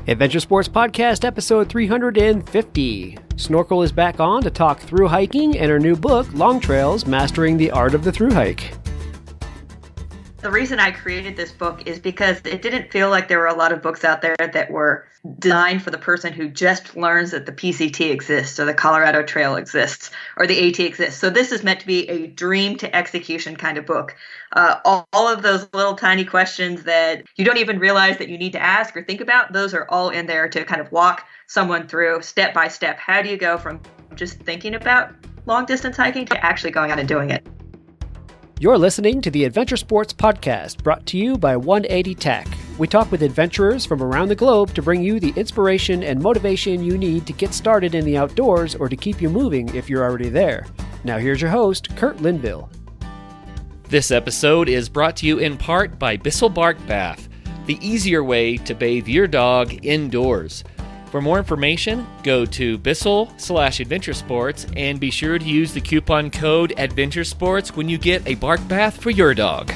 Adventure Sports Podcast, episode 350. Snorkel is back on to talk through hiking and her new book, Long Trails, Mastering the Art of the Thru-Hike. The reason I created this book is because it didn't feel like there were a lot of books out there that were designed for the person who just learns that the PCT exists or the Colorado Trail exists or the AT exists. So this is meant to be a dream to execution kind of book. All of those little tiny questions that you don't even realize that you need to ask or think about, those are all in there to kind of walk someone through step by step. How do you go from just thinking about long distance hiking to actually going out and doing it? You're listening to the Adventure Sports Podcast, brought to you by 180 Tech. We talk with adventurers from around the globe to bring you the inspiration and motivation you need to get started in the outdoors or to keep you moving if you're already there. Now here's your host, Kurt Linville. This episode is brought to you in part by Bizzle Bark Bath, the easier way to bathe your dog indoors. For more information, go to Bizzle/AdventureSports and be sure to use the coupon code AdventureSports when you get a bark bath for your dog.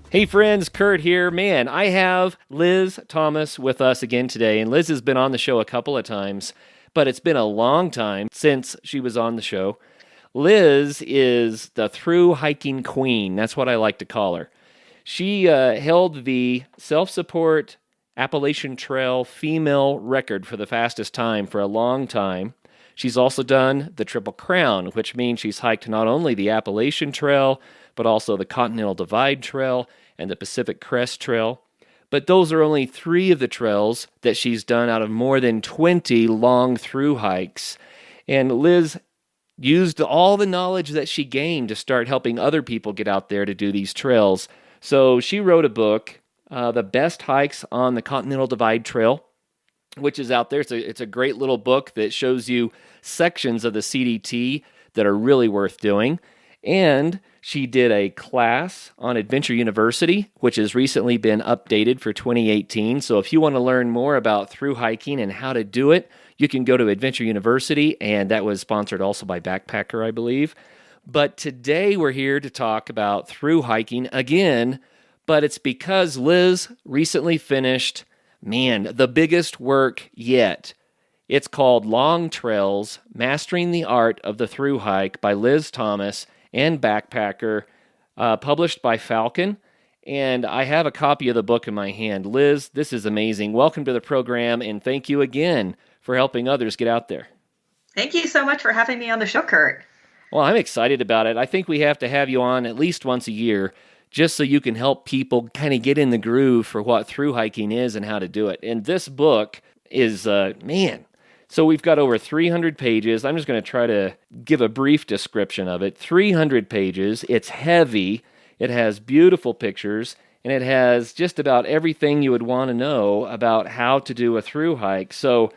Hey friends, Kurt here. Man, I have Liz Thomas with us again today, and Liz has been on the show a couple of times, but it's been a long time since she was on the show. Liz is the thru-hiking queen. That's what I like to call her. She held the self-support Appalachian Trail female record for the fastest time for a long time. She's also done the Triple Crown, which means she's hiked not only the Appalachian Trail, but also the Continental Divide Trail and the Pacific Crest Trail. But those are only 3 of the trails that she's done out of more than 20 long thru hikes. And Liz used all the knowledge that she gained to start helping other people get out there to do these trails. So she wrote a book, The Best Hikes on the Continental Divide Trail, which is out there. It's a great little book that shows you sections of the CDT that are really worth doing. And she did a class on Adventure University, which has recently been updated for 2018. So if you want to learn more about thru hiking and how to do it, you can go to Adventure University, and that was sponsored also by Backpacker, I believe. But today we're here to talk about thru hiking again, but it's because Liz recently finished, the biggest work yet. It's called Long Trails, Mastering the Art of the Thru-Hike by Liz Thomas and Backpacker, published by Falcon. And I have a copy of the book in my hand. Liz, this is amazing. Welcome to the program, and thank you again for helping others get out there. Thank you so much for having me on the show, Kurt. Well, I'm excited about it. I think we have to have you on at least once a year, just so you can help people kind of get in the groove for what thru hiking is and how to do it. And this book is, so we've got over 300 pages. I'm just going to try to give a brief description of it. 300 pages. It's heavy. It has beautiful pictures, and it has just about everything you would want to know about how to do a thru hike. So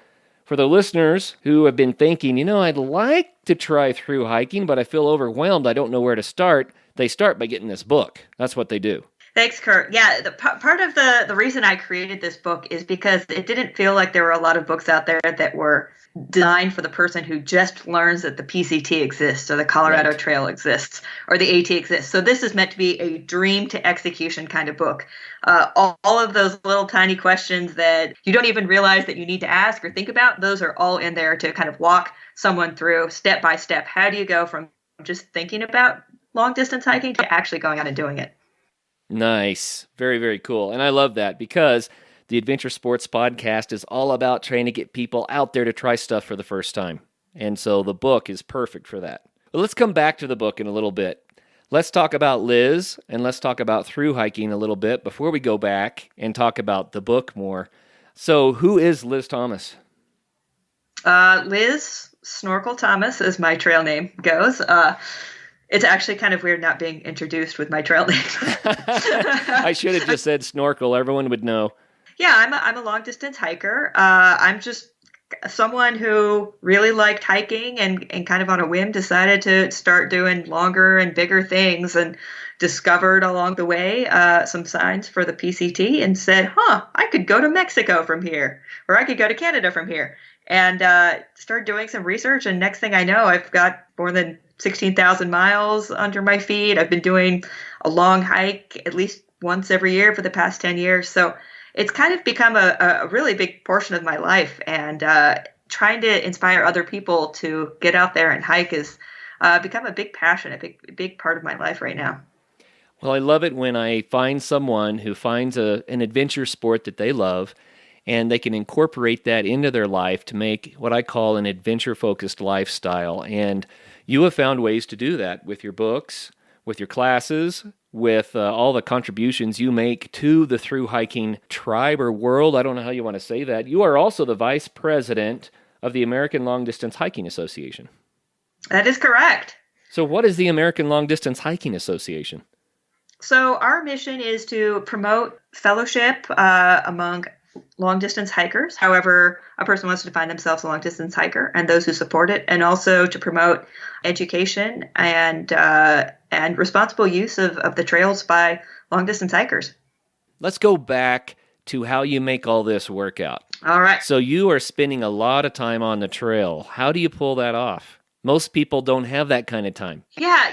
for the listeners who have been thinking, I'd like to try thru hiking, but I feel overwhelmed. I don't know where to start. They start by getting this book. That's what they do. Thanks, Kurt. Yeah, part of the reason I created this book is because it didn't feel like there were a lot of books out there that were designed for the person who just learns that the PCT exists or the Colorado Trail exists or the AT exists. So this is meant to be a dream to execution kind of book. All of those little tiny questions that you don't even realize that you need to ask or think about, those are all in there to kind of walk someone through step by step. How do you go from just thinking about long distance hiking to actually going out and doing it? Nice. Very, very cool. And I love that because the Adventure Sports Podcast is all about trying to get people out there to try stuff for the first time. And so the book is perfect for that. But let's come back to the book in a little bit. Let's talk about Liz and let's talk about thru hiking a little bit before we go back and talk about the book more. So who is Liz Thomas? Liz Snorkel Thomas, as my trail name goes. It's actually kind of weird not being introduced with my trail name. I should have just said Snorkel. Everyone would know. Yeah, I'm a long distance hiker. I'm just someone who really liked hiking and kind of on a whim decided to start doing longer and bigger things and discovered along the way some signs for the PCT and said, I could go to Mexico from here, or I could go to Canada from here. And started doing some research, and next thing I know, I've got more than 16,000 miles under my feet. I've been doing a long hike at least once every year for the past 10 years. So it's kind of become a really big portion of my life. And trying to inspire other people to get out there and hike has become a big passion, a big part of my life right now. Well, I love it when I find someone who finds an adventure sport that they love, and they can incorporate that into their life to make what I call an adventure-focused lifestyle. And you have found ways to do that with your books, with your classes, with all the contributions you make to the thru-hiking tribe or world. I don't know how you want to say that. You are also the vice president of the American Long Distance Hiking Association. That is correct. So what is the American Long Distance Hiking Association? So our mission is to promote fellowship among long-distance hikers, however a person wants to define themselves a long-distance hiker, and those who support it, and also to promote education and responsible use of the trails by long-distance hikers. Let's go back to how you make all this work out. All right. So you are spending a lot of time on the trail. How do you pull that off? Most people don't have that kind of time. Yeah,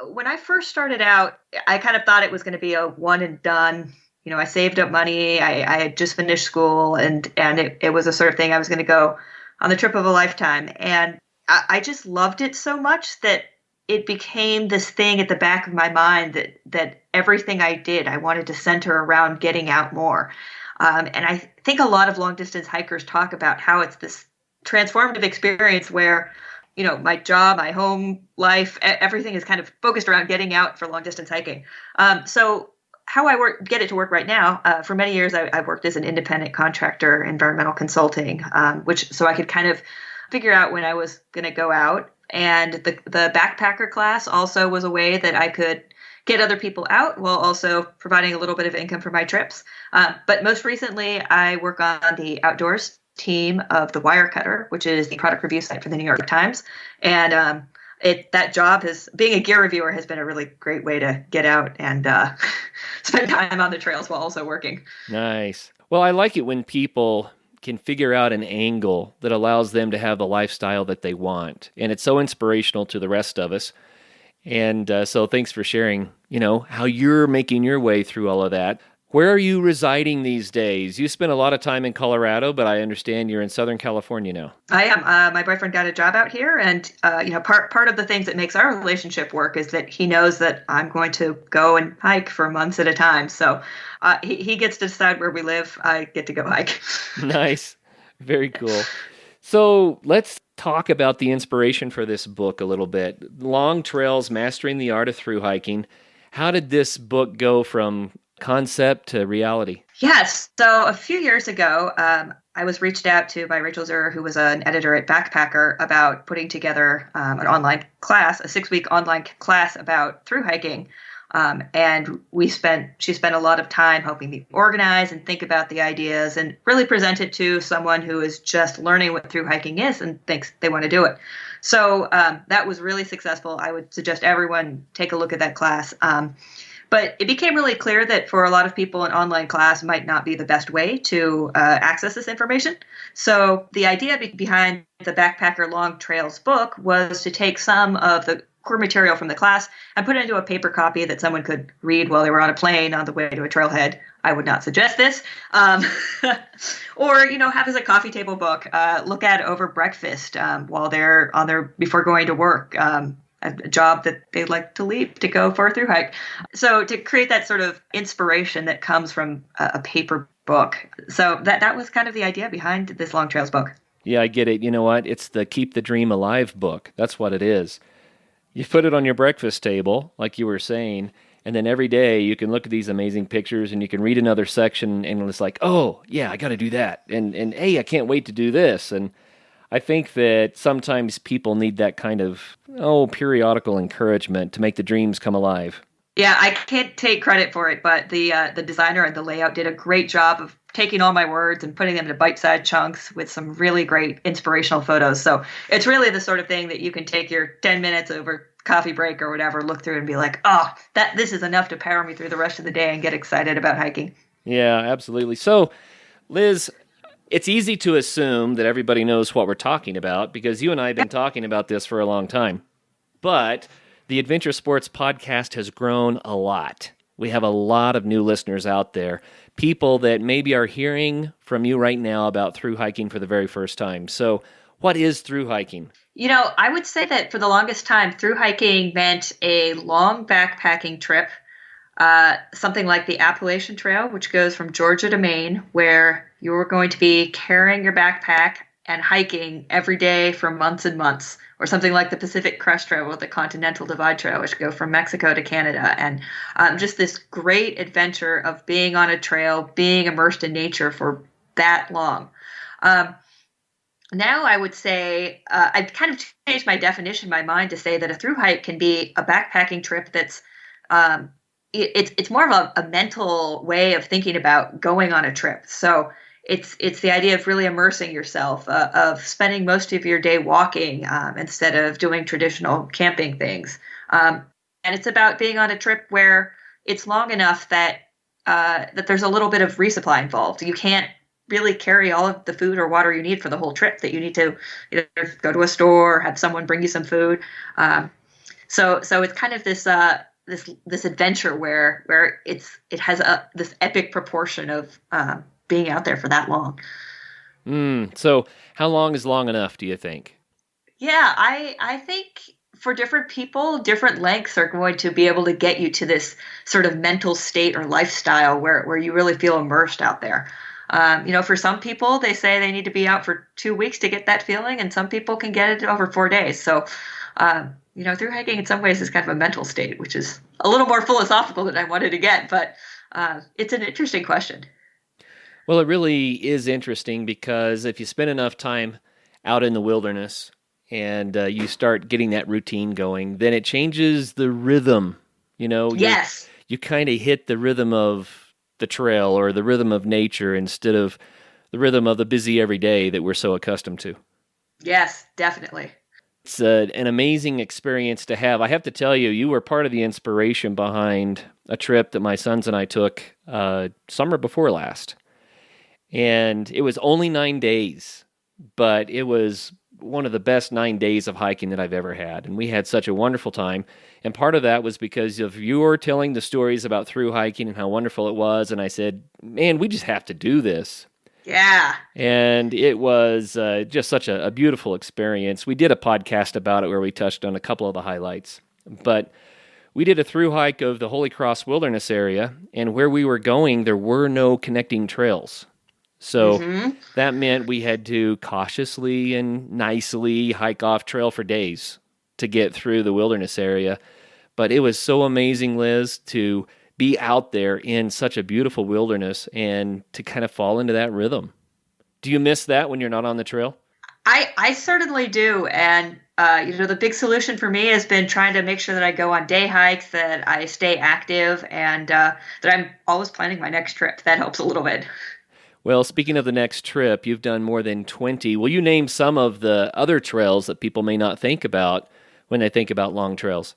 when I first started out, I kind of thought it was going to be a one and done. I saved up money. I had just finished school, and it was a sort of thing I was going to go on the trip of a lifetime. And I just loved it so much that it became this thing at the back of my mind that everything I did, I wanted to center around getting out more. And I think a lot of long distance hikers talk about how it's this transformative experience where my job, my home life, everything is kind of focused around getting out for long distance hiking. So how I get it to work right now, for many years, I've worked as an independent contractor, environmental consulting, so I could kind of figure out when I was going to go out. And the backpacker class also was a way that I could get other people out while also providing a little bit of income for my trips. But most recently, I work on the outdoors team of the Wirecutter, which is the product review site for the New York Times. And that job being a gear reviewer has been a really great way to get out and spend time on the trails while also working. Nice. Well, I like it when people can figure out an angle that allows them to have the lifestyle that they want. And it's so inspirational to the rest of us. And so thanks for sharing, how you're making your way through all of that. Where are you residing these days? You spent a lot of time in Colorado, but I understand you're in Southern California now. I am. My boyfriend got a job out here, and part of the things that makes our relationship work is that he knows that I'm going to go and hike for months at a time. So he gets to decide where we live. I get to go hike. Nice. Very cool. So let's talk about the inspiration for this book a little bit. Long Trails, Mastering the Art of Thru-Hiking. How did this book go from concept to reality? Yes. So a few years ago, I was reached out to by Rachel Zurer, who was an editor at Backpacker, about putting together an online class, a 6-week online class about thru-hiking. And she spent a lot of time helping me organize and think about the ideas and really present it to someone who is just learning what thru-hiking is and thinks they want to do it. So that was really successful. I would suggest everyone take a look at that class. But it became really clear that for a lot of people, an online class might not be the best way to access this information. So the idea behind the Backpacker Long Trails book was to take some of the core material from the class and put it into a paper copy that someone could read while they were on a plane on the way to a trailhead. I would not suggest this. Or, have as a coffee table book, look at over breakfast while they're before going to work. A job that they'd like to leave to go for a thru hike. So to create that sort of inspiration that comes from a paper book. So that was kind of the idea behind this Long Trails book. Yeah, I get it. You know what? It's the Keep the Dream Alive book. That's what it is. You put it on your breakfast table, like you were saying, and then every day you can look at these amazing pictures and you can read another section and it's like, oh, yeah, I got to do that. And hey, I can't wait to do this. And I think that sometimes people need that kind of, periodical encouragement to make the dreams come alive. Yeah, I can't take credit for it, but the designer and the layout did a great job of taking all my words and putting them into bite-sized chunks with some really great inspirational photos. So it's really the sort of thing that you can take your 10 minutes over coffee break or whatever, look through and be like, this is enough to power me through the rest of the day and get excited about hiking. Yeah, absolutely. So, Liz, it's easy to assume that everybody knows what we're talking about because you and I have been talking about this for a long time. But the Adventure Sports Podcast has grown a lot. we have a lot of new listeners out there, people that maybe are hearing from you right now about through hiking for the very first time. So what is through hiking? I would say that for the longest time, through hiking meant a long backpacking trip, something like the Appalachian Trail, which goes from Georgia to Maine, where you're going to be carrying your backpack and hiking every day for months and months, or something like the Pacific Crest Trail or the Continental Divide Trail, which go from Mexico to Canada. And just this great adventure of being on a trail, being immersed in nature for that long. Now I would say I've kind of changed my definition in my mind to say that a through hike can be a backpacking trip that's it's more of a mental way of thinking about going on a trip. So it's the idea of really immersing yourself, of spending most of your day walking instead of doing traditional camping things. And it's about being on a trip where it's long enough that there's a little bit of resupply involved. You can't really carry all of the food or water you need for the whole trip, that you need to either go to a store or have someone bring you some food. So it's kind of this adventure where it has this epic proportion of being out there for that long. So how long is long enough, do you think? Yeah, I think for different people, different lengths are going to be able to get you to this sort of mental state or lifestyle where you really feel immersed out there. For some people, they say they need to be out for 2 weeks to get that feeling, and some people can get it over 4 days. So, through hiking in some ways is kind of a mental state, which is a little more philosophical than I wanted to get, but it's an interesting question. Well, it really is interesting, because if you spend enough time out in the wilderness and you start getting that routine going, then it changes the rhythm. Yes. You kind of hit the rhythm of the trail or the rhythm of nature instead of the rhythm of the busy everyday that we're so accustomed to. Yes, definitely. It's an amazing experience to have. I have to tell you, you were part of the inspiration behind a trip that my sons and I took summer before last. And it was only 9 days, but it was one of the best 9 days of hiking that I've ever had. And we had such a wonderful time. And part of that was because of your telling the stories about through hiking and how wonderful it was. And I said, man, we just have to do this. Yeah. And it was just such a beautiful experience. We did a podcast about it where we touched on a couple of the highlights. But we did a through hike of the Holy Cross Wilderness area. And where we were going, there were no connecting trails. So that meant we had to cautiously and nicely hike off trail for days to get through the wilderness area. But it was so amazing, Liz, to be out there in such a beautiful wilderness and to kind of fall into that rhythm. Do you miss that when you're not on the trail? I certainly do. And, the big solution for me has been trying to make sure that I go on day hikes, that I stay active, and that I'm always planning my next trip. That helps a little bit. Well, speaking of the next trip, you've done more than 20. Will you name some of the other trails that people may not think about when they think about long trails?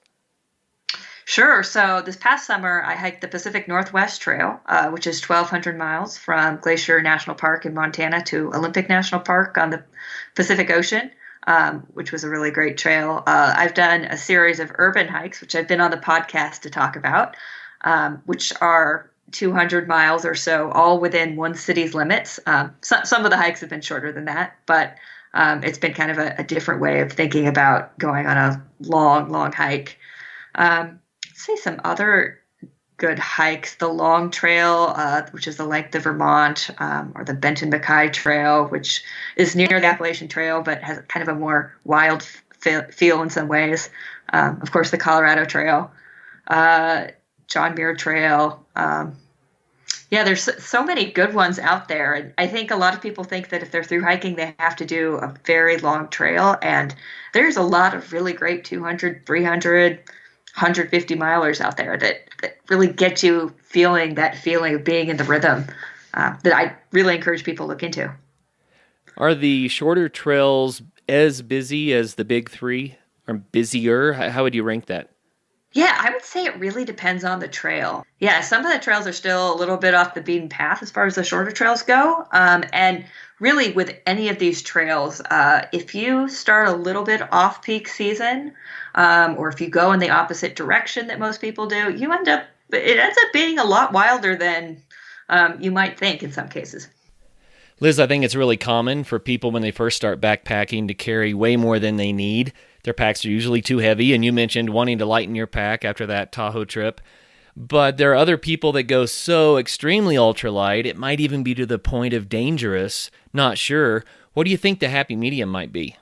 Sure. So this past summer, I hiked the Pacific Northwest Trail, which is 1,200 miles from Glacier National Park in Montana to Olympic National Park on the Pacific Ocean, which was a really great trail. I've done a series of urban hikes, which I've been on the podcast to talk about, which are 200 miles or so, all within one city's limits. Some of the hikes have been shorter than that, but it's been kind of a different way of thinking about going on a long hike. Say some other good hikes: the Long Trail, which is the length of Vermont, or the Benton MacKay Trail, which is near the Appalachian Trail but has kind of a more wild feel in some ways. Of course, the Colorado Trail, John Muir Trail. There's so many good ones out there. And I think a lot of people think that if they're through hiking, they have to do a very long trail. And there's a lot of really great 200, 300, 150 milers out there that really get you feeling that feeling of being in the rhythm that I really encourage people to look into. Are the shorter trails as busy as the big three, or busier? How would you rank that? Yeah, I would say it really depends on the trail. Yeah, some of the trails are still a little bit off the beaten path as far as the shorter trails go. And really with any of these trails, if you start a little bit off peak season, or if you go in the opposite direction that most people do, you end up but it ends up being a lot wilder than you might think in some cases. Liz, I think it's really common for people when they first start backpacking to carry way more than they need. Their packs are usually too heavy, and you mentioned wanting to lighten your pack after that Tahoe trip. But there are other people that go so extremely ultralight, it might even be to the point of dangerous. Not sure. What do you think the happy medium might be?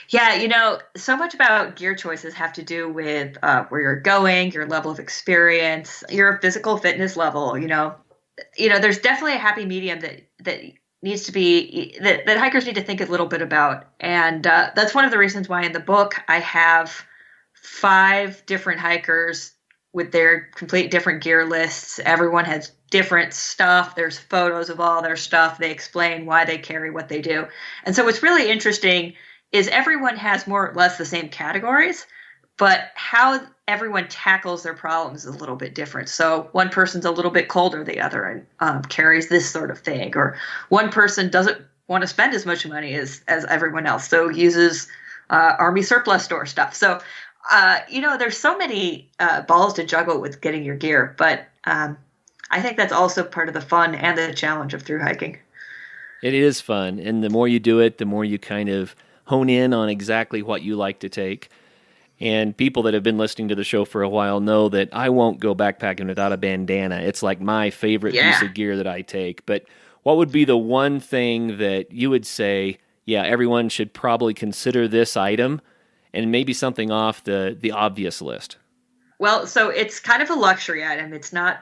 Yeah, so much about gear choices have to do with where you're going, your level of experience, your physical fitness level. There's definitely a happy medium that needs to be that hikers need to think a little bit about, and that's one of the reasons why in the book I have 5 different hikers with their complete different gear lists. Everyone has different stuff. There's photos of all their stuff. They explain why they carry what they do. And so what's really interesting is everyone has more or less the same categories, but how everyone tackles their problems is a little bit different. So one person's a little bit colder than the other and carries this sort of thing, or one person doesn't want to spend as much money as everyone else, so uses Army surplus store stuff. So there's so many balls to juggle with getting your gear, but I think that's also part of the fun and the challenge of through hiking. It is fun, and the more you do it, the more you kind of hone in on exactly what you like to take. And people that have been listening to the show for a while know that I won't go backpacking without a bandana. It's like my favorite piece of gear that I take. But what would be the one thing that you would say, yeah, everyone should probably consider this item, and maybe something off the obvious list? Well, so it's kind of a luxury item. It's not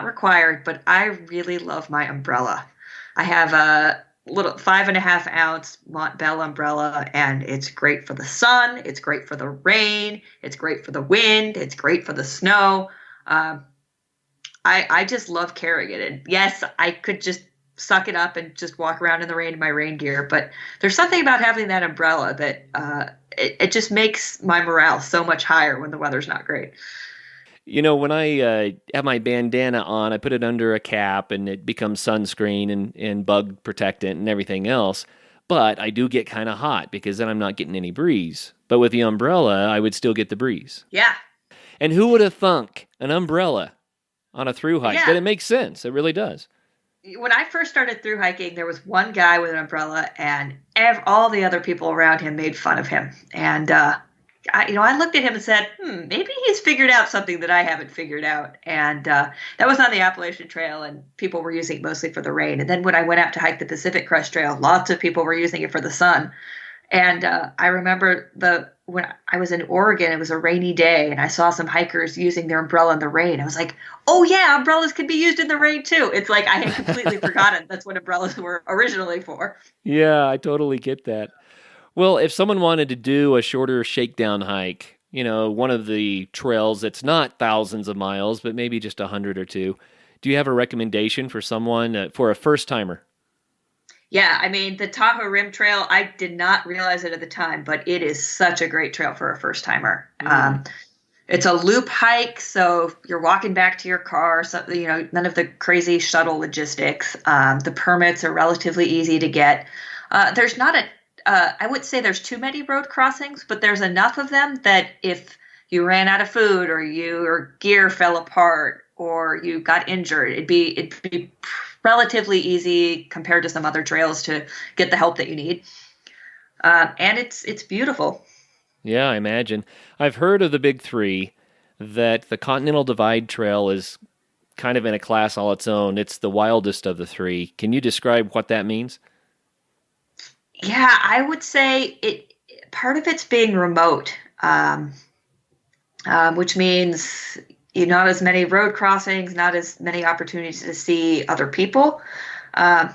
required, but I really love my umbrella. I have a little 5.5 ounce Montbell umbrella, and it's great for the sun. It's great for the rain. It's great for the wind. It's great for the snow. I just love carrying it. And yes, I could just suck it up and just walk around in the rain in my rain gear, but there's something about having that umbrella that it just makes my morale so much higher when the weather's not great. When I have my bandana on, I put it under a cap and it becomes sunscreen and bug protectant and everything else. But I do get kind of hot because then I'm not getting any breeze. But with the umbrella, I would still get the breeze. Yeah. And who would have thunk an umbrella on a through hike? Yeah. But it makes sense. It really does. When I first started through hiking, there was one guy with an umbrella, and all the other people around him made fun of him. And I looked at him and said, maybe he's figured out something that I haven't figured out. And that was on the Appalachian Trail, and people were using it mostly for the rain. And then when I went out to hike the Pacific Crest Trail, lots of people were using it for the sun. And I remember when I was in Oregon, it was a rainy day, and I saw some hikers using their umbrella in the rain. I was like, oh yeah, umbrellas can be used in the rain too. It's like I had completely forgotten that's what umbrellas were originally for. Yeah, I totally get that. Well, if someone wanted to do a shorter shakedown hike, one of the trails that's not thousands of miles, but maybe just 100 or two, do you have a recommendation for someone, for a first-timer? Yeah, I mean, the Tahoe Rim Trail, I did not realize it at the time, but it is such a great trail for a first-timer. It's a loop hike, so you're walking back to your car, so, none of the crazy shuttle logistics. The permits are relatively easy to get. There's not I would say there's too many road crossings, but there's enough of them that if you ran out of food or your gear fell apart or you got injured, it'd be relatively easy compared to some other trails to get the help that you need. And it's beautiful. Yeah, I imagine. I've heard of the Big Three, that the Continental Divide Trail is kind of in a class all its own. It's the wildest of the three. Can you describe what that means? Yeah, I would say part of it's being remote, which means not as many road crossings, not as many opportunities to see other people. Some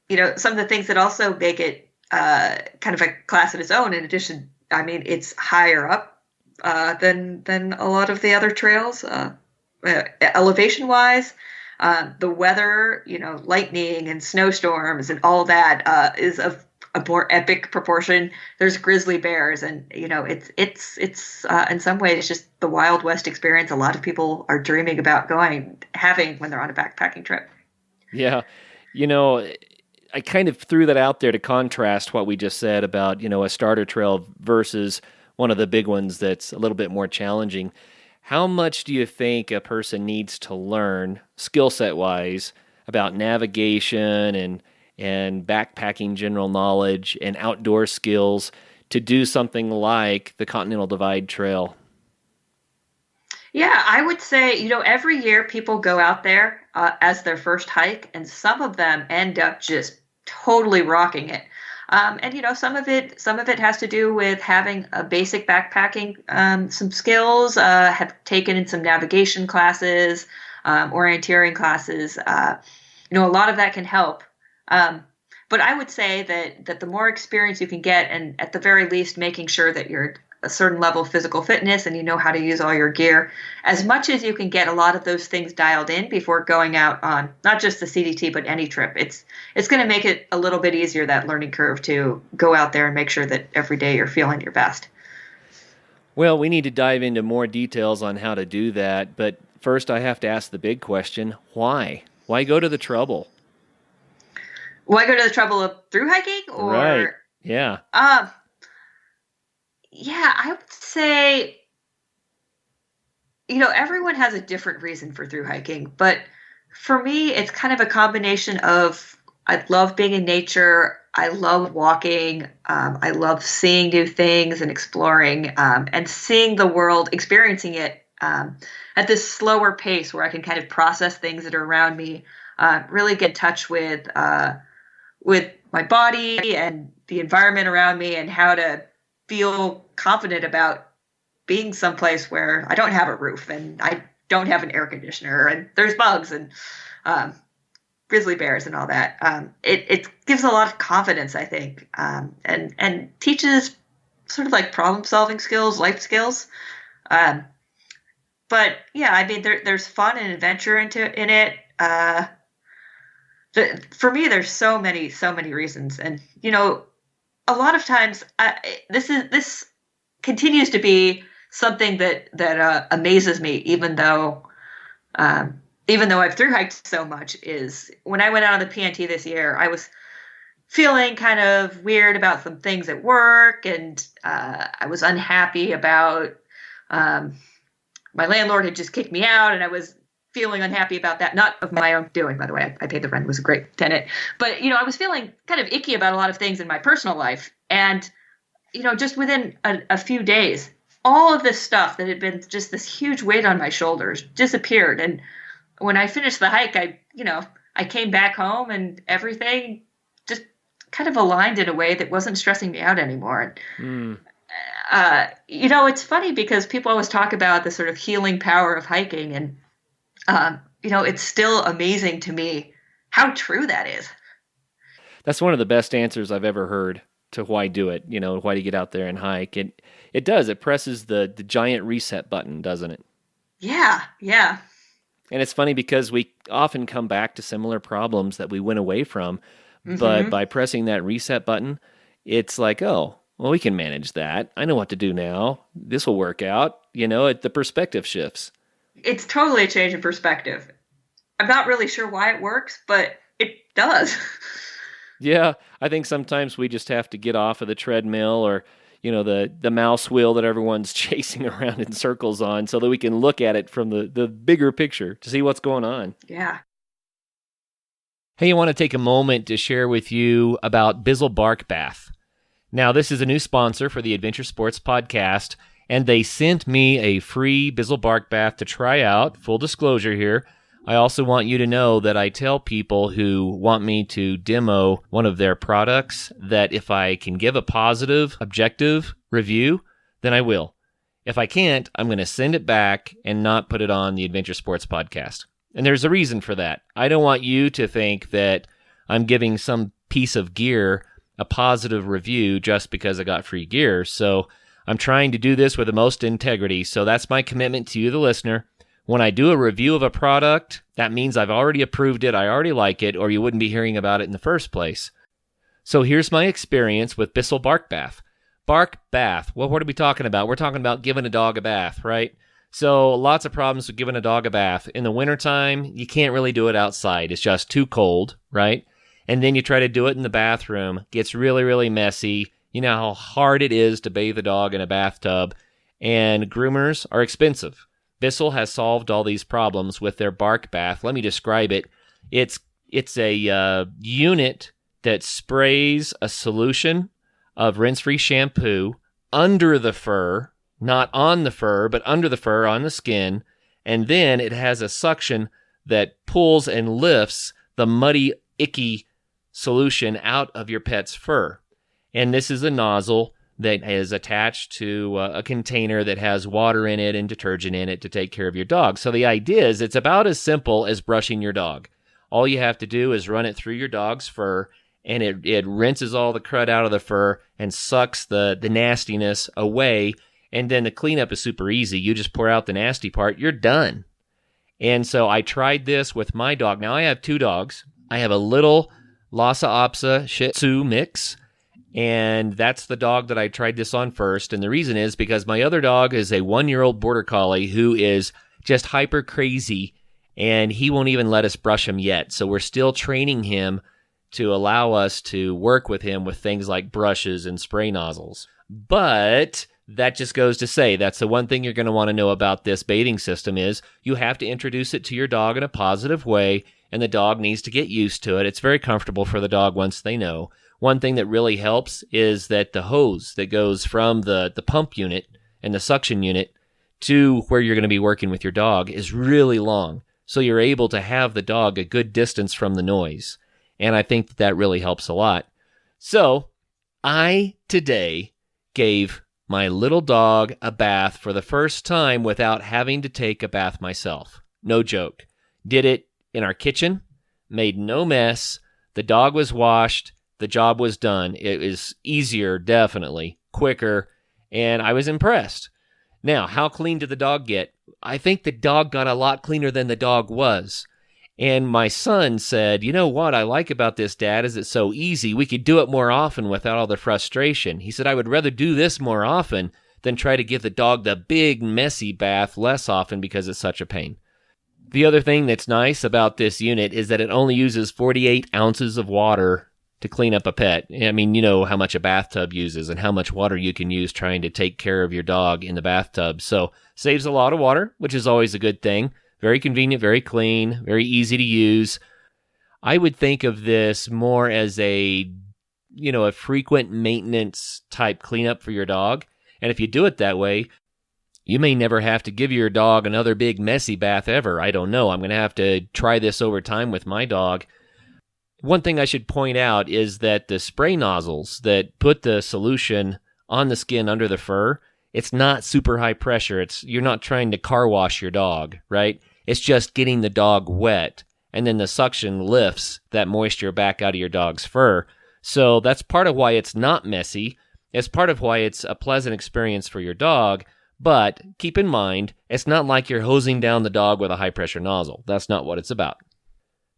of the things that also make it kind of a class of its own, in addition, I mean, it's higher up than a lot of the other trails, elevation-wise. The weather, lightning and snowstorms and all that is of a more epic proportion. There's grizzly bears, and it's in some ways just the Wild West experience a lot of people are dreaming about having when they're on a backpacking trip. Yeah, I kind of threw that out there to contrast what we just said about a starter trail versus one of the big ones that's a little bit more challenging. how much do you think a person needs to learn, skill set wise, about navigation and backpacking general knowledge and outdoor skills to do something like the Continental Divide Trail? Yeah, I would say, every year people go out there as their first hike, and some of them end up just totally rocking it. And some of it has to do with having a basic backpacking, some skills, have taken in some navigation classes, orienteering classes. A lot of that can help. But I would say that the more experience you can get, and at the very least making sure that you're a certain level of physical fitness and you know how to use all your gear, as much as you can get a lot of those things dialed in before going out on not just the CDT but any trip, it's going to make it a little bit easier, that learning curve, to go out there and make sure that every day you're feeling your best. Well, we need to dive into more details on how to do that, but first I have to ask the big question: why go to the trouble? Why go to the trouble of through hiking? Or right. Yeah. Yeah, I would say, everyone has a different reason for through hiking, but for me, it's kind of a combination of, I love being in nature. I love walking. I love seeing new things and exploring, and seeing the world, experiencing it at this slower pace where I can kind of process things that are around me, really get in touch with my body and the environment around me, and how to feel confident about being someplace where I don't have a roof and I don't have an air conditioner and there's bugs and grizzly bears and all that. It gives a lot of confidence, I think, and teaches sort of like problem solving skills, life skills. But yeah, I mean, there's fun and adventure in it. For me, there's so many reasons, and a lot of times, this continues to be something that amazes me, even though I've through hiked so much. Is when I went out on the PNT this year, I was feeling kind of weird about some things at work, and I was unhappy about my landlord had just kicked me out, and I was feeling unhappy about that, not of my own doing, by the way. I paid the rent, was a great tenant. But, I was feeling kind of icky about a lot of things in my personal life. And, just within a few days, all of this stuff that had been just this huge weight on my shoulders disappeared. And when I finished the hike, I came back home and everything just kind of aligned in a way that wasn't stressing me out anymore. It's funny because people always talk about the sort of healing power of hiking, and it's still amazing to me how true that is. That's one of the best answers I've ever heard to why do it, why do you get out there and hike. It does. It presses the giant reset button, doesn't it? Yeah. And it's funny because we often come back to similar problems that we went away from, but by pressing that reset button, it's like, oh, well, we can manage that. I know what to do now. This will work out. The perspective shifts. It's totally a change in perspective. I'm not really sure why it works, but it does. Yeah, I think sometimes we just have to get off of the treadmill or, the mouse wheel that everyone's chasing around in circles on, so that we can look at it from the bigger picture to see what's going on. Yeah. Hey, I want to take a moment to share with you about Bizzle Bark Bath. Now, this is a new sponsor for the Adventure Sports Podcast, and they sent me a free Bizzle Bark Bath to try out. Full disclosure here. I also want you to know that I tell people who want me to demo one of their products that if I can give a positive, objective review, then I will. If I can't, I'm going to send it back and not put it on the Adventure Sports Podcast. And there's a reason for that. I don't want you to think that I'm giving some piece of gear a positive review just because I got free gear. So I'm trying to do this with the most integrity. So that's my commitment to you, the listener. When I do a review of a product, that means I've already approved it, I already like it, or you wouldn't be hearing about it in the first place. So here's my experience with Bizzle Bark Bath. Bark bath. Well, what are we talking about? We're talking about giving a dog a bath, right? So lots of problems with giving a dog a bath. In the wintertime, you can't really do it outside. It's just too cold, right? And then you try to do it in the bathroom. It gets really, really messy. You know how hard it is to bathe a dog in a bathtub. And groomers are expensive. Bizzle has solved all these problems with their bark bath. Let me describe it. It's a unit that sprays a solution of rinse-free shampoo under the fur, not on the fur, but under the fur on the skin, and then it has a suction that pulls and lifts the muddy, icky solution out of your pet's fur. And this is a nozzle that is attached to a container that has water in it and detergent in it to take care of your dog. So the idea is it's about as simple as brushing your dog. All you have to do is run it through your dog's fur, and it rinses all the crud out of the fur and sucks the nastiness away. And then the cleanup is super easy. You just pour out the nasty part, you're done. And so I tried this with my dog. Now I have 2 dogs. I have a little Lhasa Apso Shih Tzu mix, and that's the dog that I tried this on first. And the reason is because my other dog is a 1-year-old Border Collie who is just hyper crazy, and he won't even let us brush him yet. So we're still training him to allow us to work with him with things like brushes and spray nozzles. But that just goes to say that's the one thing you're going to want to know about this bathing system is you have to introduce it to your dog in a positive way, and the dog needs to get used to it. It's very comfortable for the dog once they know. One thing that really helps is that the hose that goes from the pump unit and the suction unit to where you're going to be working with your dog is really long. So you're able to have the dog a good distance from the noise. And I think that really helps a lot. So I today gave my little dog a bath for the first time without having to take a bath myself. No joke. Did it in our kitchen, made no mess. The dog was washed. The job was done. It was easier, definitely, quicker, and I was impressed. Now, how clean did the dog get? I think the dog got a lot cleaner than the dog was. And my son said, you know what I like about this, Dad, is it's so easy. We could do it more often without all the frustration. He said, I would rather do this more often than try to give the dog the big, messy bath less often because it's such a pain. The other thing that's nice about this unit is that it only uses 48 ounces of water to clean up a pet. I mean, you know how much a bathtub uses and how much water you can use trying to take care of your dog in the bathtub. So saves a lot of water, which is always a good thing. Very convenient, very clean, very easy to use. I would think of this more as a frequent maintenance type cleanup for your dog. And if you do it that way, you may never have to give your dog another big messy bath ever. I don't know. I'm going to have to try this over time with my dog. One thing I should point out is that the spray nozzles that put the solution on the skin under the fur, it's not super high pressure. You're not trying to car wash your dog, right? It's just getting the dog wet, and then the suction lifts that moisture back out of your dog's fur. So that's part of why it's not messy. It's part of why it's a pleasant experience for your dog. But keep in mind, it's not like you're hosing down the dog with a high-pressure nozzle. That's not what it's about.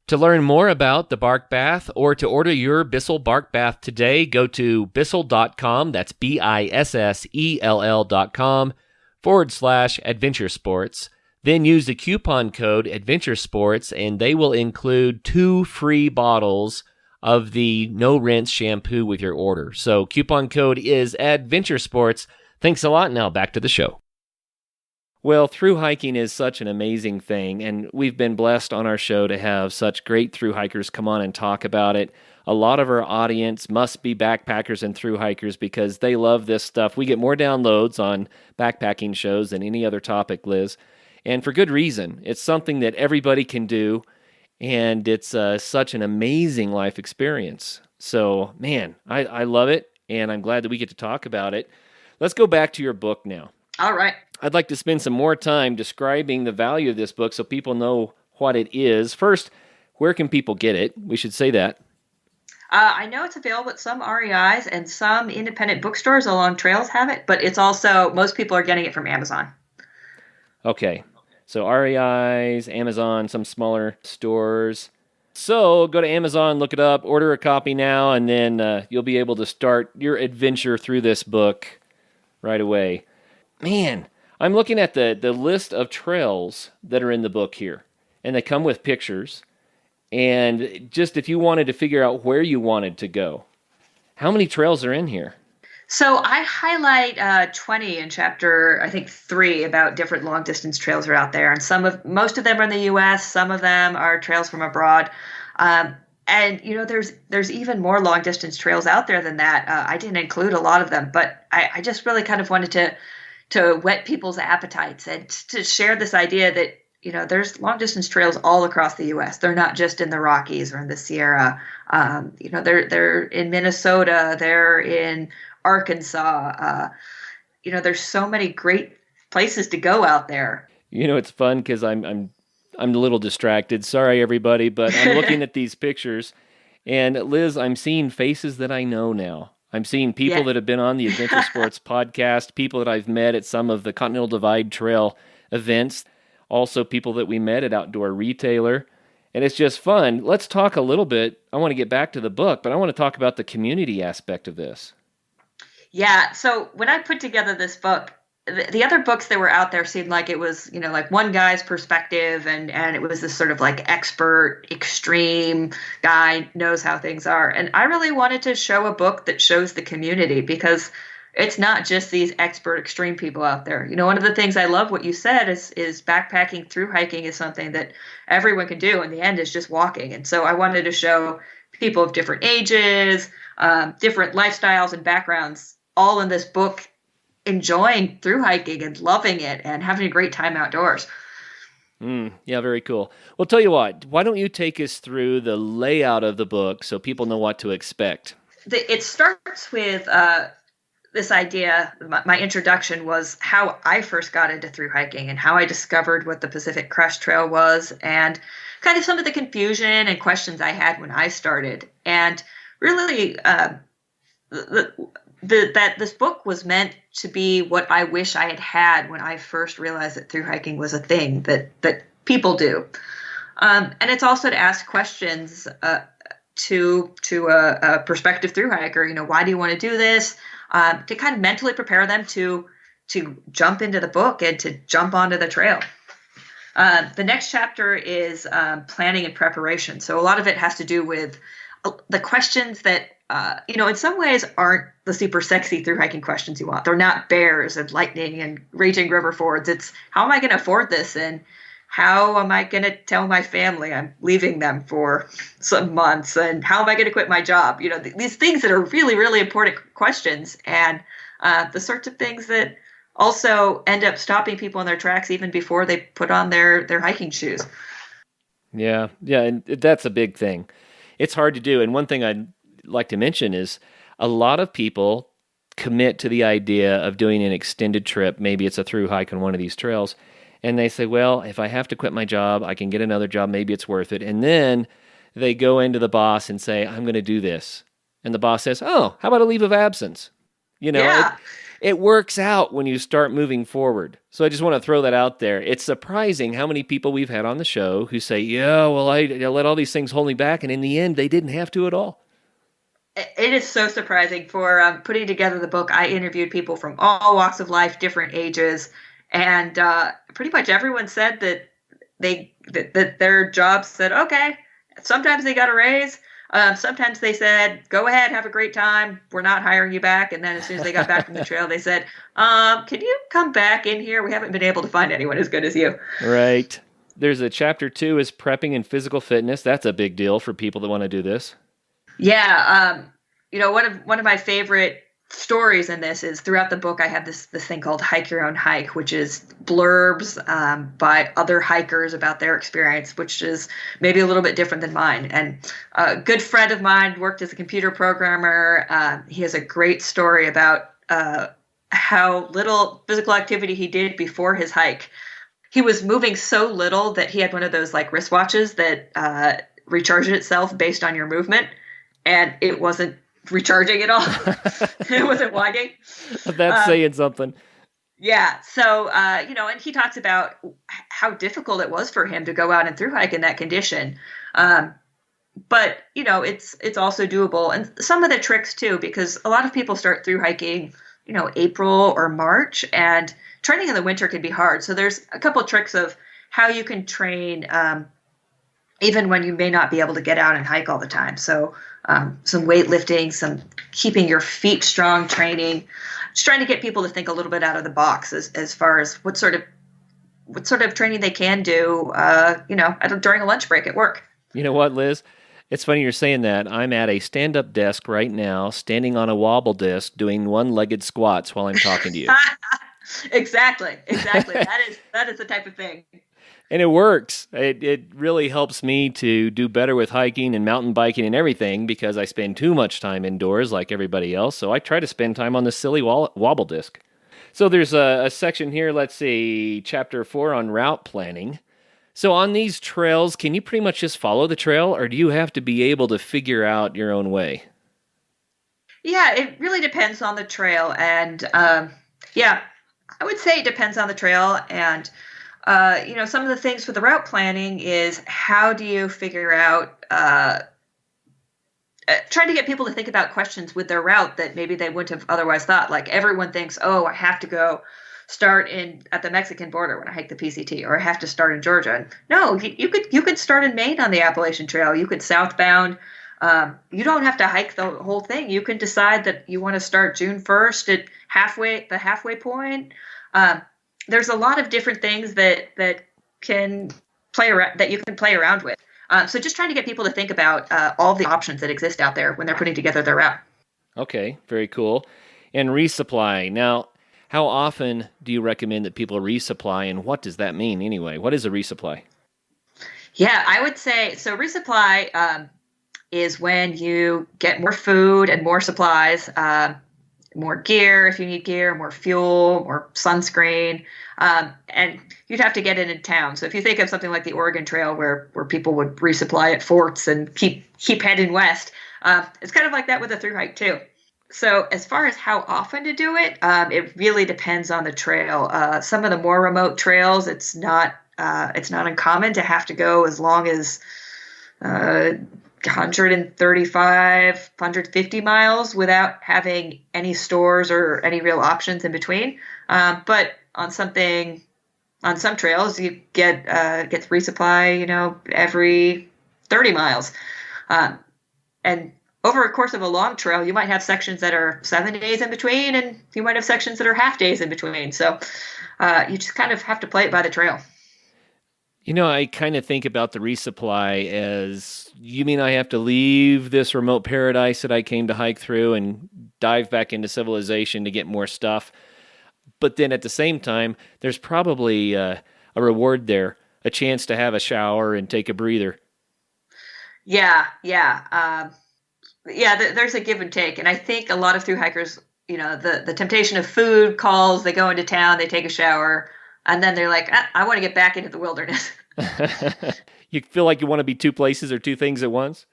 To learn more about the bark bath or to order your Bizzle bark bath today, go to bizzle.com. That's BISSELL.com/adventure sports. Then use the coupon code Adventure Sports, and they will include 2 free bottles of the no rinse shampoo with your order. So coupon code is Adventure Sports. Thanks a lot. Now back to the show. Well, thru-hiking is such an amazing thing, and we've been blessed on our show to have such great thru-hikers come on and talk about it. A lot of our audience must be backpackers and thru-hikers because they love this stuff. We get more downloads on backpacking shows than any other topic, Liz, and for good reason. It's something that everybody can do, and it's such an amazing life experience. So, man, I love it, and I'm glad that we get to talk about it. Let's go back to your book now. All right. I'd like to spend some more time describing the value of this book so people know what it is. First, where can people get it? We should say that. I know it's available at some REIs and some independent bookstores along trails have it, but it's also, most people are getting it from Amazon. Okay. So REIs, Amazon, some smaller stores. So go to Amazon, look it up, order a copy now, and then you'll be able to start your adventure through this book right away. Man, I'm looking at the list of trails that are in the book here, and they come with pictures. And just if you wanted to figure out where you wanted to go, how many trails are in here? So I highlight 20 in chapter, I think 3, about different long distance trails are out there, and most of them are in the U.S. Some of them are trails from abroad, um, and there's even more long distance trails out there than that. I didn't include a lot of them, but I just really kind of wanted to whet people's appetites and to share this idea that there's long distance trails all across the U.S. They're not just in the Rockies or in the Sierra. They're in Minnesota. They're in Arkansas. There's so many great places to go out there. It's fun because I'm a little distracted. Sorry, everybody, but I'm looking at these pictures, and Liz, I'm seeing faces that I know now. I'm seeing people that have been on the Adventure Sports podcast, people that I've met at some of the Continental Divide Trail events, also people that we met at Outdoor Retailer, and it's just fun. Let's talk a little bit. I want to get back to the book, but I want to talk about the community aspect of this. Yeah, so when I put together this book, the other books that were out there seemed like it was, like one guy's perspective, and it was this sort of like expert, extreme guy knows how things are. And I really wanted to show a book that shows the community, because it's not just these expert, extreme people out there. One of the things I love what you said is backpacking through hiking is something that everyone can do. In the end, is just walking. And so I wanted to show people of different ages, different lifestyles and backgrounds, all in this book, enjoying through hiking and loving it and having a great time outdoors. Yeah, very cool. Well, tell you what, why don't you take us through the layout of the book so people know what to expect? It starts with this idea. My introduction was how I first got into through hiking and how I discovered what the Pacific Crest Trail was, and kind of some of the confusion and questions I had when I started. And really, that this book was meant to be what I wish I had had when I first realized that through hiking was a thing that people do. And it's also to ask questions to a prospective through hiker. Why do you want to do this? To kind of mentally prepare them to jump into the book and to jump onto the trail. The next chapter is planning and preparation. So a lot of it has to do with the questions that, in some ways aren't the super sexy through hiking questions you want. They're not bears and lightning and raging river fords. It's how am I going to afford this? And how am I going to tell my family I'm leaving them for some months? And how am I going to quit my job? These things that are really, really important questions, and the sorts of things that also end up stopping people in their tracks even before they put on their hiking shoes. Yeah, and that's a big thing. It's hard to do. And one thing I'd like to mention is a lot of people commit to the idea of doing an extended trip. Maybe it's a through hike on one of these trails. And they say, well, if I have to quit my job, I can get another job. Maybe it's worth it. And then they go into the boss and say, I'm going to do this. And the boss says, oh, how about a leave of absence? It works out when you start moving forward. So I just want to throw that out there. It's surprising how many people we've had on the show who say, yeah, well, I let all these things hold me back. And in the end, they didn't have to at all. It is so surprising. For putting together the book, I interviewed people from all walks of life, different ages, and pretty much everyone said that that their jobs said, okay. Sometimes they got a raise. Sometimes they said, go ahead, have a great time. We're not hiring you back. And then as soon as they got back from the trail, they said, can you come back in here? We haven't been able to find anyone as good as you. Right. There's a chapter 2 is prepping and physical fitness. That's a big deal for people that want to do this. Yeah. One of my favorite stories in this is throughout the book, I have this thing called Hike Your Own Hike, which is blurbs by other hikers about their experience, which is maybe a little bit different than mine. And a good friend of mine worked as a computer programmer. He has a great story about how little physical activity he did before his hike. He was moving so little that he had one of those like wristwatches that recharged itself based on your movement. And it wasn't recharging at all. It wasn't winding. That's saying something. Yeah. So, and he talks about how difficult it was for him to go out and through hike in that condition. But, it's also doable. And some of the tricks too, because a lot of people start through hiking, April or March, and training in the winter can be hard. So there's a couple of tricks of how you can train even when you may not be able to get out and hike all the time. So some weightlifting, some keeping your feet strong training, just trying to get people to think a little bit out of the box as far as what sort of training they can do, during a lunch break at work. You know what, Liz? It's funny you're saying that. I'm at a stand-up desk right now, standing on a wobble disc, doing one-legged squats while I'm talking to you. Exactly. That is the type of thing. And it works. It really helps me to do better with hiking and mountain biking and everything because I spend too much time indoors like everybody else. So I try to spend time on this silly wobble disc. So there's a section here, let's see, chapter 4 on route planning. So on these trails, can you pretty much just follow the trail, or do you have to be able to figure out your own way? Yeah, it really depends on the trail. And I would say it depends on the trail. And, some of the things for the route planning is how do you figure out, trying to get people to think about questions with their route that maybe they wouldn't have otherwise thought. Like everyone thinks, oh, I have to go start at the Mexican border when I hike the PCT, or I have to start in Georgia. And no, you could start in Maine on the Appalachian Trail. You could southbound. You don't have to hike the whole thing. You can decide that you want to start June 1st at the halfway point. There's a lot of different things that can play around, that you can play around with. So just trying to get people to think about all the options that exist out there when they're putting together their route. Okay, very cool. And resupply. Now, how often do you recommend that people resupply, and what does that mean anyway? What is a resupply? Yeah, I would say, so resupply is when you get more food and more supplies, more gear if you need gear, more fuel, more sunscreen, and you'd have to get it in town. So if you think of something like the Oregon Trail where people would resupply at forts and keep heading west, it's kind of like that with the thru-hike too. So as far as how often to do it, it really depends on the trail. Some of the more remote trails, it's not uncommon to have to go as long as 135, 150 miles without having any stores or any real options in between. But on some trails, you get resupply, every 30 miles. And over a course of a long trail, you might have sections that are 7 days in between, and you might have sections that are half days in between. So you just kind of have to play it by the trail. I kind of think about the resupply as, you mean I have to leave this remote paradise that I came to hike through and dive back into civilization to get more stuff. But then at the same time, there's probably a reward there, a chance to have a shower and take a breather. Yeah. There's a give and take. And I think a lot of thru-hikers, the temptation of food calls, they go into town, they take a shower, and then they're like, I want to get back into the wilderness. You feel like you want to be two places or two things at once?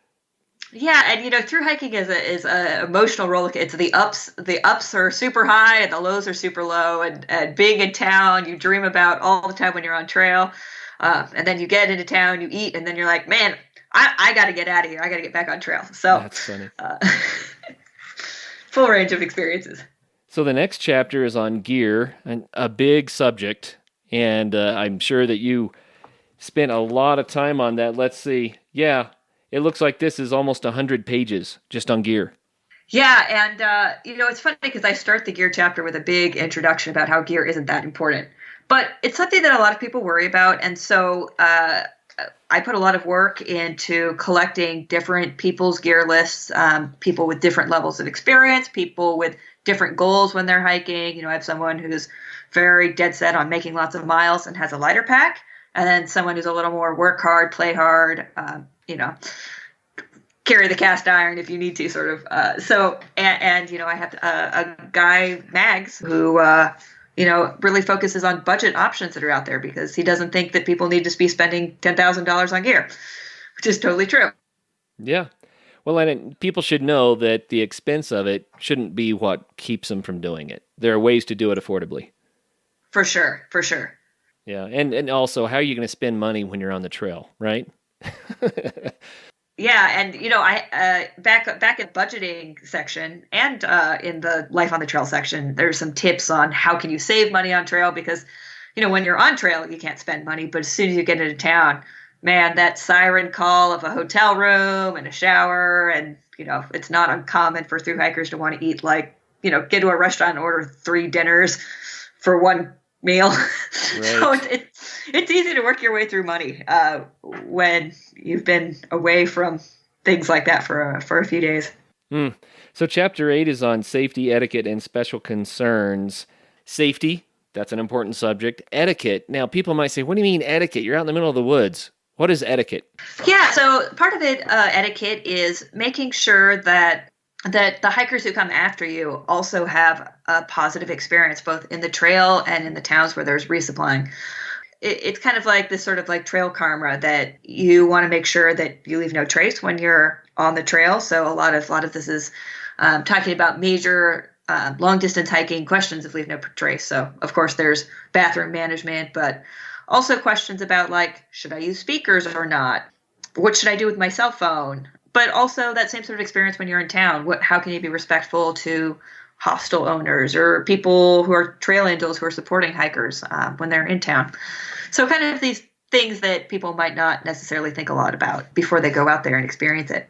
Yeah, and thru-hiking is a emotional roller coaster. It's the ups are super high and the lows are super low, and being in town you dream about all the time when you're on trail. And then you get into town, you eat, and then you're like, man, I got to get out of here. I got to get back on trail. So that's funny. Full range of experiences. So the next chapter is on gear, a big subject, and I'm sure that you spent a lot of time on that. Let's see. Yeah, it looks like this is almost 100 pages just on gear. Yeah, and it's funny because I start the gear chapter with a big introduction about how gear isn't that important. But it's something that a lot of people worry about, and so I put a lot of work into collecting different people's gear lists, people with different levels of experience, people with different goals when they're hiking. I have someone who's very dead set on making lots of miles and has a lighter pack, and then someone who's a little more work hard, play hard, carry the cast iron if you need to, sort of. I have a guy, Mags, who really focuses on budget options that are out there because he doesn't think that people need to be spending $10,000 on gear, which is totally true. Yeah. Well, and people should know that the expense of it shouldn't be what keeps them from doing it. There are ways to do it affordably. For sure. Yeah, and also, how are you going to spend money when you're on the trail, right? Yeah, and I back in budgeting section and in the Life on the Trail section, there's some tips on how can you save money on trail because, when you're on trail, you can't spend money, but as soon as you get into town, man, that siren call of a hotel room and a shower, and it's not uncommon for thru hikers to want to eat get to a restaurant and order 3 dinners for one meal. Right. So it's easy to work your way through money when you've been away from things like that for a few days. So chapter 8 is on safety, etiquette, and special concerns. Safety, that's an important subject. Etiquette. Now, people might say, what do you mean etiquette? You're out in the middle of the woods. What is etiquette? Yeah, so part of it, etiquette, is making sure that the hikers who come after you also have a positive experience, both in the trail and in the towns where there's resupplying. It's kind of like this sort of like trail karma, that you want to make sure that you leave no trace when you're on the trail. So a lot of this is talking about major long distance hiking questions of leave no trace. So of course there's bathroom management, but also questions about should I use speakers or not? What should I do with my cell phone? But also that same sort of experience when you're in town. How can you be respectful to hostel owners or people who are trail angels who are supporting hikers when they're in town? So kind of these things that people might not necessarily think a lot about before they go out there and experience it.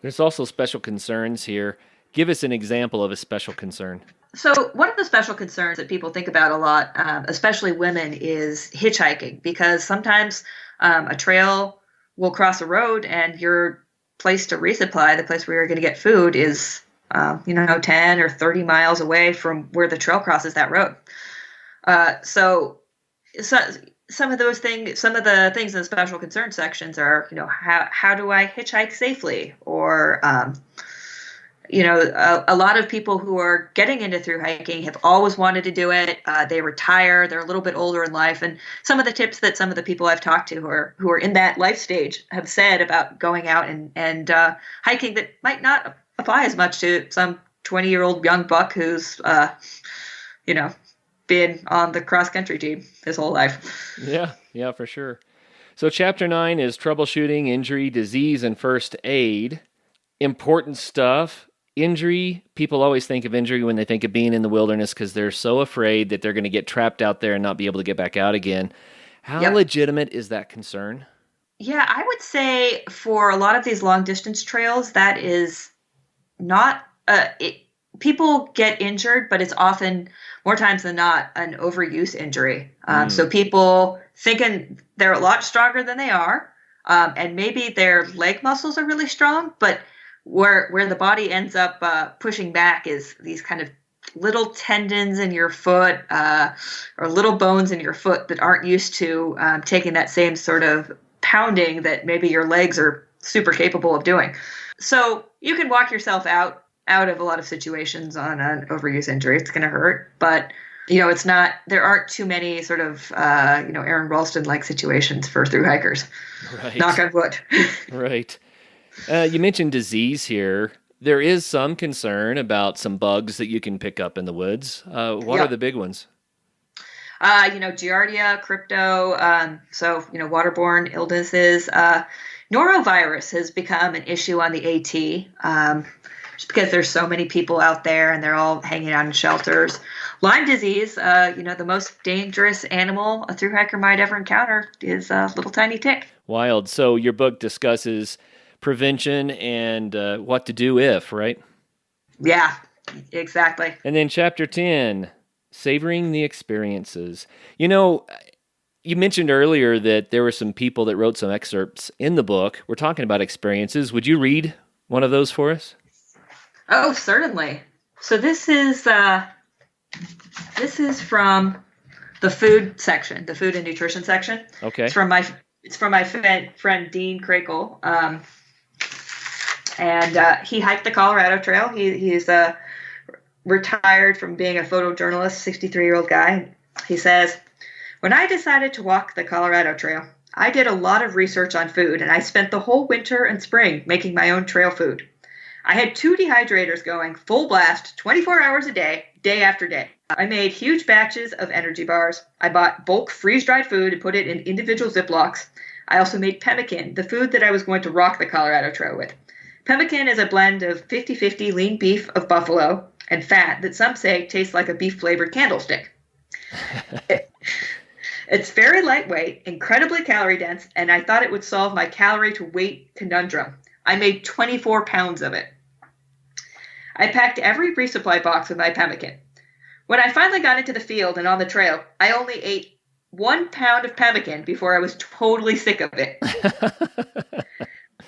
There's also special concerns here. Give us an example of a special concern. So one of the special concerns that people think about a lot, especially women, is hitchhiking, because sometimes a trail will cross a road and your place to resupply, the place where you're going to get food, is 10 or 30 miles away from where the trail crosses that road. So some of the things in the special concern sections are, how do I hitchhike safely? Or, a lot of people who are getting into thru hiking have always wanted to do it. They retire, they're a little bit older in life. And some of the tips that some of the people I've talked to who are in that life stage have said about going out and hiking that might not apply as much to some 20-year-old young buck who's, been on the cross-country team his whole life. Yeah, for sure. So chapter 9 is troubleshooting, injury, disease, and first aid. Important stuff. Injury, people always think of injury when they think of being in the wilderness because they're so afraid that they're going to get trapped out there and not be able to get back out again. How legitimate is that concern? Yeah, I would say for a lot of these long-distance trails, that is not... people get injured, but it's often, more times than not, an overuse injury. So people thinking they're a lot stronger than they are, and maybe their leg muscles are really strong, but where the body ends up pushing back is these kind of little tendons in your foot or little bones in your foot that aren't used to taking that same sort of pounding that maybe your legs are super capable of doing. So you can walk yourself out of a lot of situations on an overuse injury. It's going to hurt, but it's not, there aren't too many sort of, Aaron Ralston-like situations for thru hikers. Right. Knock on wood. Right. You mentioned disease here. There is some concern about some bugs that you can pick up in the woods. What are the big ones? Giardia, crypto, waterborne illnesses. Norovirus has become an issue on the AT. Just because there's so many people out there and they're all hanging out in shelters. Lyme disease, the most dangerous animal a thru hiker might ever encounter is a little tiny tick. Wild. So your book discusses prevention and what to do if, right? Yeah, exactly. And then chapter 10, savoring the experiences. You mentioned earlier that there were some people that wrote some excerpts in the book. We're talking about experiences. Would you read one of those for us? Oh, certainly. So this is from the food section, the food and nutrition section. Okay. It's from my friend Dean Krakel, and he hiked the Colorado Trail. He's retired from being a photojournalist, 63-year-old guy. He says, "When I decided to walk the Colorado Trail, I did a lot of research on food, and I spent the whole winter and spring making my own trail food. I had 2 dehydrators going full blast 24 hours a day, day after day. I made huge batches of energy bars. I bought bulk freeze-dried food and put it in individual Ziplocs. I also made pemmican, the food that I was going to rock the Colorado Trail with. Pemmican is a blend of 50-50 lean beef of buffalo and fat that some say tastes like a beef-flavored candlestick. It's very lightweight, incredibly calorie dense, and I thought it would solve my calorie to weight conundrum. I made 24 pounds of it. I packed every resupply box with my pemmican. When I finally got into the field and on the trail, I only ate 1 pound of pemmican before I was totally sick of it.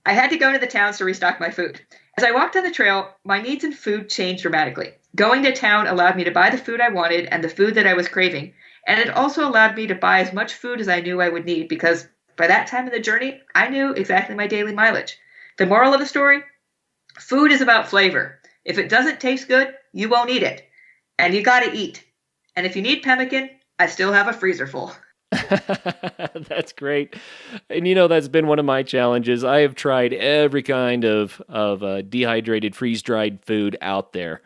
I had to go to the towns to restock my food. As I walked on the trail, my needs in food changed dramatically. Going to town allowed me to buy the food I wanted and the food that I was craving, and it also allowed me to buy as much food as I knew I would need because by that time of the journey, I knew exactly my daily mileage. The moral of the story? Food is about flavor. If it doesn't taste good, you won't eat it. And you gotta eat. And if you need pemmican, I still have a freezer full. That's great. And that's been one of my challenges. I have tried every kind of dehydrated, freeze-dried food out there.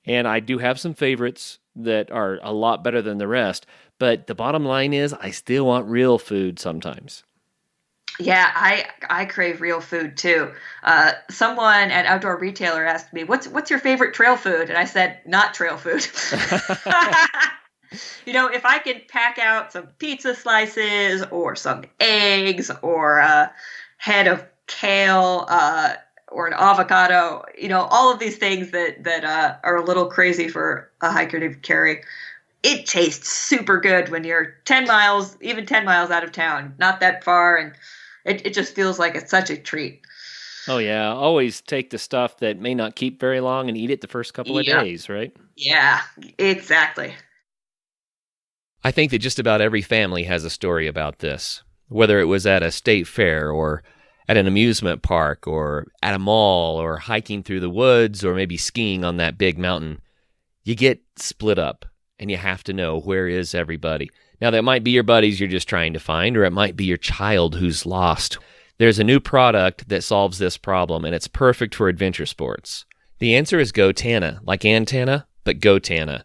And I do have some favorites that are a lot better than the rest. But the bottom line is I still want real food sometimes. Yeah, I crave real food too. Someone at Outdoor Retailer asked me, what's your favorite trail food? And I said, not trail food. If I can pack out some pizza slices or some eggs or a head of kale or an avocado, all of these things that are a little crazy for a hiker to carry. It tastes super good when you're 10 miles out of town, not that far, and it just feels like it's such a treat. Oh, yeah. Always take the stuff that may not keep very long and eat it the first couple of days, right? Yeah, exactly. I think that just about every family has a story about this, whether it was at a state fair or at an amusement park or at a mall or hiking through the woods or maybe skiing on that big mountain. You get split up and you have to know where is everybody. Now, that might be your buddies you're just trying to find, or it might be your child who's lost. There's a new product that solves this problem, and it's perfect for adventure sports. The answer is GoTana, like antenna, but GoTana.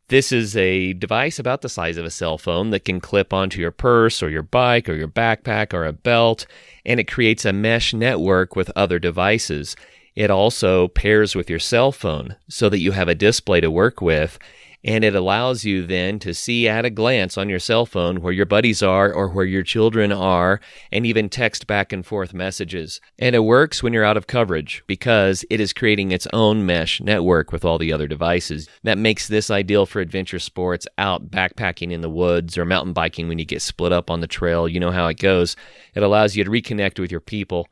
This is a device about the size of a cell phone that can clip onto your purse or your bike or your backpack or a belt, and it creates a mesh network with other devices. It also pairs with your cell phone so that you have a display to work with, and it allows you then to see at a glance on your cell phone where your buddies are or where your children are, and even text back and forth messages. And it works when you're out of coverage because it is creating its own mesh network with all the other devices. That makes this ideal for adventure sports, out backpacking in the woods or mountain biking when you get split up on the trail. You know how it goes. It allows you to reconnect with your people.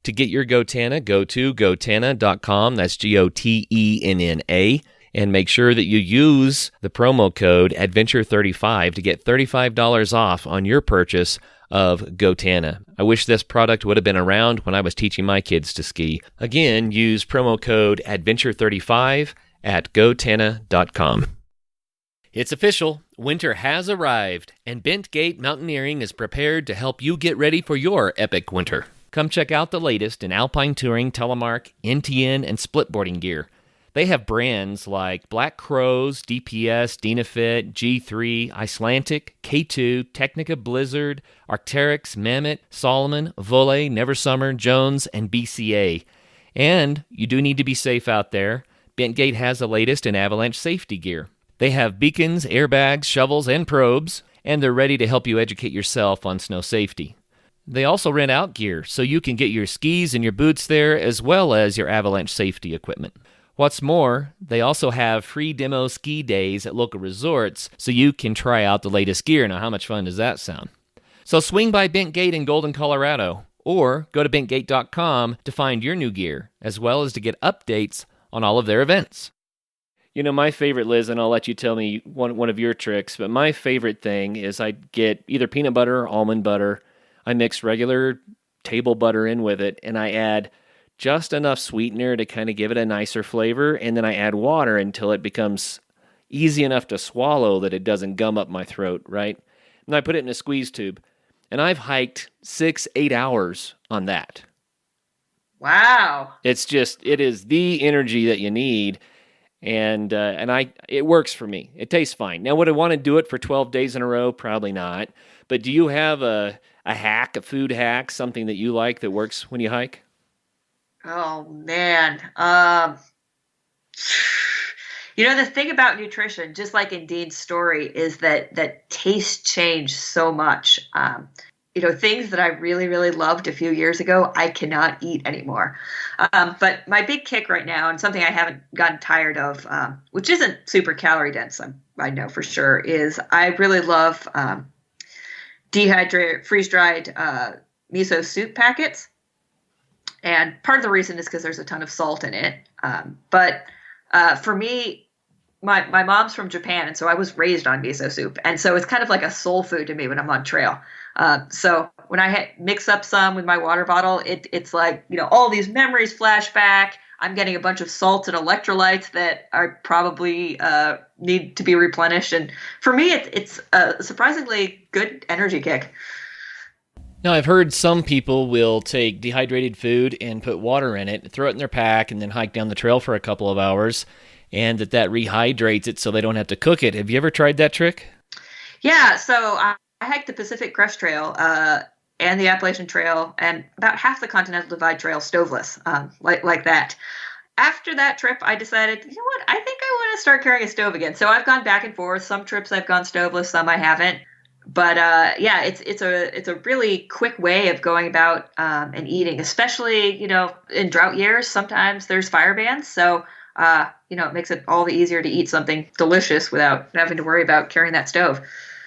To get your GoTana, go to gotana.com. That's GOTENNA. And make sure that you use the promo code ADVENTURE35 to get $35 off on your purchase of GoTana. I wish this product would have been around when I was teaching my kids to ski. Again, use promo code ADVENTURE35 at gotana.com. It's official. Winter has arrived, and Bentgate Mountaineering is prepared to help you get ready for your epic winter. Come check out the latest in alpine touring, telemark, NTN, and splitboarding gear. They have brands like Black Crows, DPS, Dynafit, G3, Icelantic, K2, Technica Blizzard, Arc'teryx, Mammoth, Solomon, Volley, Neversummer, Jones, and BCA. And you do need to be safe out there. Bentgate has the latest in avalanche safety gear. They have beacons, airbags, shovels, and probes, and they're ready to help you educate yourself on snow safety. They also rent out gear, so you can get your skis and your boots there, as well as your avalanche safety equipment. What's more, they also have free demo ski days at local resorts, so you can try out the latest gear. Now, how much fun does that sound? So swing by Bentgate in Golden, Colorado, or go to bentgate.com to find your new gear, as well as to get updates on all of their events. My favorite, Liz, and I'll let you tell me one of your tricks, but my favorite thing is I get either peanut butter or almond butter. I mix regular table butter in with it, and I add just enough sweetener to kind of give it a nicer flavor, and then I add water until it becomes easy enough to swallow that it doesn't gum up my throat, right? And I put it in a squeeze tube, and I've hiked 6-8 hours on that. Wow. It is the energy that you need, and it works for me. It tastes fine. Now, would I want to do it for 12 days in a row? Probably not. But do you have a food hack, something that you like that works when you hike? Oh, man. The thing about nutrition, just like in Dean's story, is that tastes change so much. Things that I really, really loved a few years ago, I cannot eat anymore. But my big kick right now, and something I haven't gotten tired of, which isn't super calorie dense, I know for sure, is I really love dehydrated, freeze-dried miso soup packets. And part of the reason is because there's a ton of salt in it. But for me, my mom's from Japan, and so I was raised on miso soup. And so it's kind of like a soul food to me when I'm on trail. So when I mix up some with my water bottle, it's like, all these memories flash back. I'm getting a bunch of salts and electrolytes that are probably need to be replenished. And for me, it's a surprisingly good energy kick. Now, I've heard some people will take dehydrated food and put water in it, throw it in their pack, and then hike down the trail for a couple of hours, and that rehydrates it so they don't have to cook it. Have you ever tried that trick? Yeah, so I hiked the Pacific Crest Trail and the Appalachian Trail and about half the Continental Divide Trail stoveless, like that. After that trip, I decided, you know what, I think I want to start carrying a stove again. So I've gone back and forth. Some trips I've gone stoveless, some I haven't. But it's a really quick way of going about and eating, especially, in drought years. Sometimes there's fire bans. So, it makes it all the easier to eat something delicious without having to worry about carrying that stove.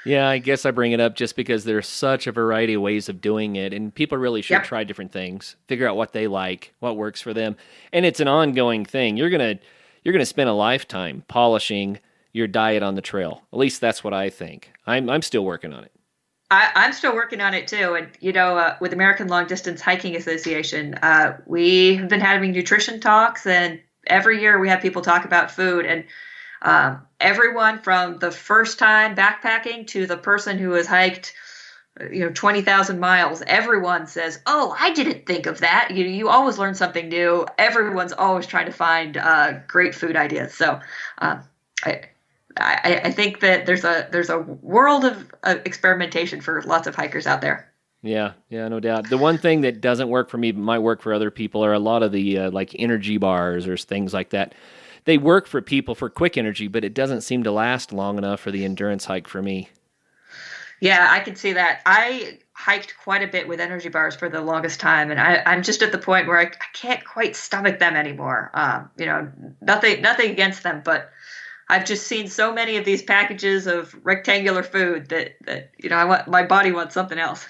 Yeah, I guess I bring it up just because there's such a variety of ways of doing it, and people really should try different things, figure out what they like, what works for them. And it's an ongoing thing. You're gonna spend a lifetime polishing your diet on the trail. At least that's what I think. I'm still working on it. I'm still working on it too. And, with American Long Distance Hiking Association, we have been having nutrition talks, and every year we have people talk about food. And everyone from the first time backpacking to the person who has hiked, 20,000 miles, everyone says, oh, I didn't think of that. You always learn something new. Everyone's always trying to find great food ideas. So I think that there's a world of experimentation for lots of hikers out there. Yeah, no doubt. The one thing that doesn't work for me but might work for other people are a lot of the like energy bars or things like that. They work for people for quick energy, but it doesn't seem to last long enough for the endurance hike for me. Yeah, I can see that. I hiked quite a bit with energy bars for the longest time, and I'm just at the point where I can't quite stomach them anymore. Nothing against them, but I've just seen so many of these packages of rectangular food that my body wants something else.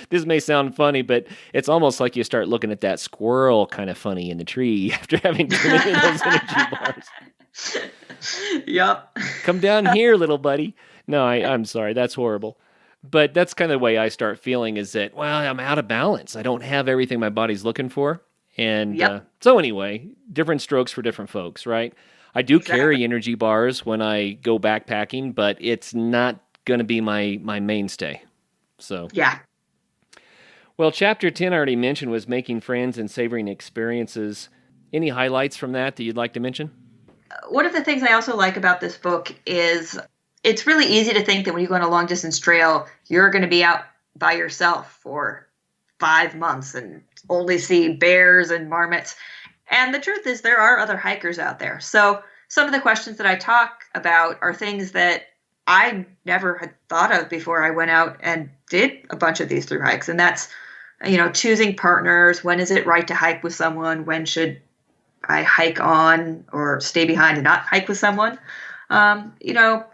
This may sound funny, but it's almost like you start looking at that squirrel kind of funny in the tree after having too many of those energy bars. Yep. Come down here, little buddy. No, I'm sorry. That's horrible. But that's kind of the way I start feeling is that, well, I'm out of balance. I don't have everything my body's looking for. And so anyway, different strokes for different folks, right? I do carry energy bars when I go backpacking, but it's not going to be my mainstay. So yeah. Well, chapter 10 I already mentioned was making friends and savoring experiences. Any highlights from that you'd like to mention? One of the things I also like about this book is it's really easy to think that when you go on a long distance trail, you're going to be out by yourself for 5 months and only see bears and marmots. And the truth is there are other hikers out there. So some of the questions that I talk about are things that I never had thought of before I went out and did a bunch of these through hikes. And that's, choosing partners. When is it right to hike with someone? When should I hike on or stay behind and not hike with someone? The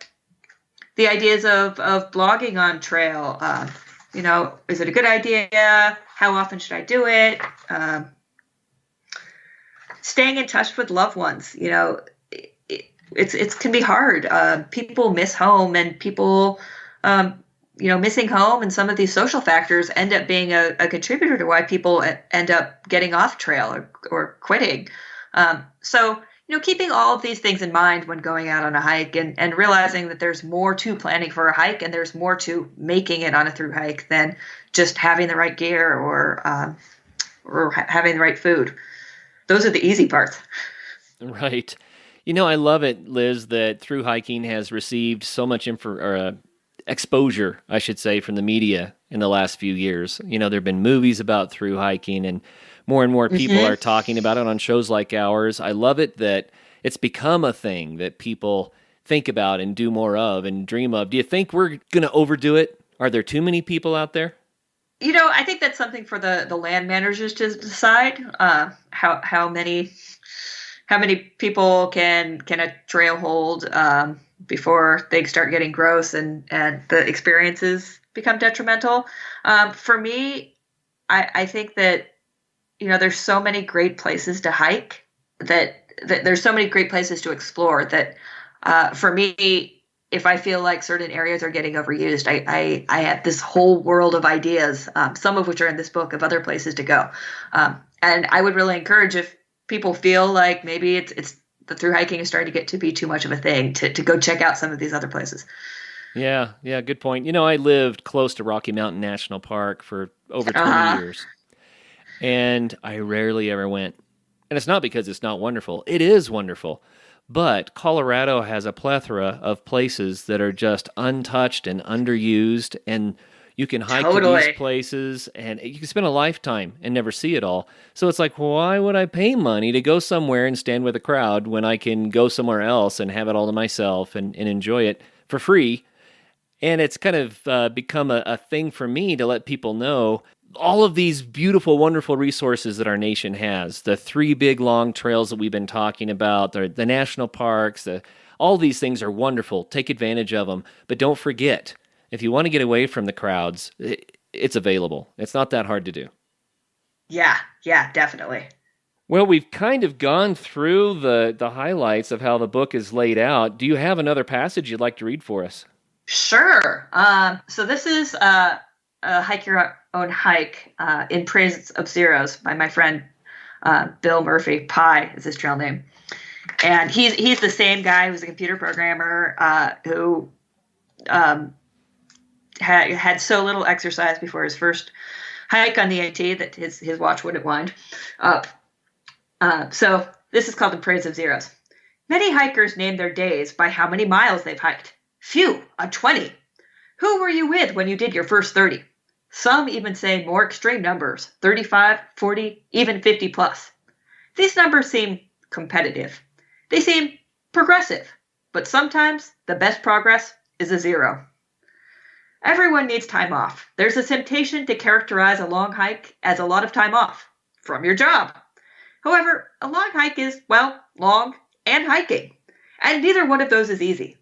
ideas of blogging on trail. Is it a good idea? How often should I do it? Staying in touch with loved ones, it can be hard. People miss home, and people, missing home and some of these social factors end up being a contributor to why people end up getting off trail or quitting. So keeping all of these things in mind when going out on a hike and realizing that there's more to planning for a hike and there's more to making it on a through hike than just having the right gear or having the right food. Those are the easy parts. Right. I love it, Liz, that ThruHiking has received so much exposure, I should say, from the media in the last few years. There have been movies about ThruHiking, and more people are talking about it on shows like ours. I love it that it's become a thing that people think about and do more of and dream of. Do you think we're going to overdo it? Are there too many people out there? I think that's something for the land managers to decide. How many people can a trail hold before they start getting gross and the experiences become detrimental. For me, I think that there's so many great places to hike that there's so many great places to explore that for me, if I feel like certain areas are getting overused, I have this whole world of ideas, some of which are in this book, of other places to go. And I would really encourage, if people feel like maybe it's the through hiking is starting to get to be too much of a thing, to go check out some of these other places. Yeah, good point. I lived close to Rocky Mountain National Park for over 20 years, and I rarely ever went. And it's not because it's not wonderful. It is wonderful. But Colorado has a plethora of places that are just untouched and underused, and you can hike to these places, and you can spend a lifetime and never see it all. So it's like, why would I pay money to go somewhere and stand with a crowd when I can go somewhere else and have it all to myself and enjoy it for free? And it's kind of become a thing for me to let people know all of these beautiful, wonderful resources that our nation has. The 3 big long trails that we've been talking about, the national parks, all these things are wonderful. Take advantage of them. But don't forget, if you want to get away from the crowds, it's available. It's not that hard to do. Yeah, definitely. Well, we've kind of gone through the highlights of how the book is laid out. Do you have another passage you'd like to read for us? Sure. So this is Hike Your Own Hike in Praise of Zeros by my friend Bill Murphy. Pi is his trail name. And he's the same guy who's a computer programmer who had so little exercise before his first hike on the AT that his watch wouldn't wind up. So this is called In Praise of Zeros. Many hikers name their days by how many miles they've hiked. Few on 20. Who were you with when you did your first 30? Some even say more extreme numbers, 35, 40, even 50 plus. These numbers seem competitive. They seem progressive, but sometimes the best progress is a 0. Everyone needs time off. There's a temptation to characterize a long hike as a lot of time off from your job. However, a long hike is, long and hiking, and neither one of those is easy.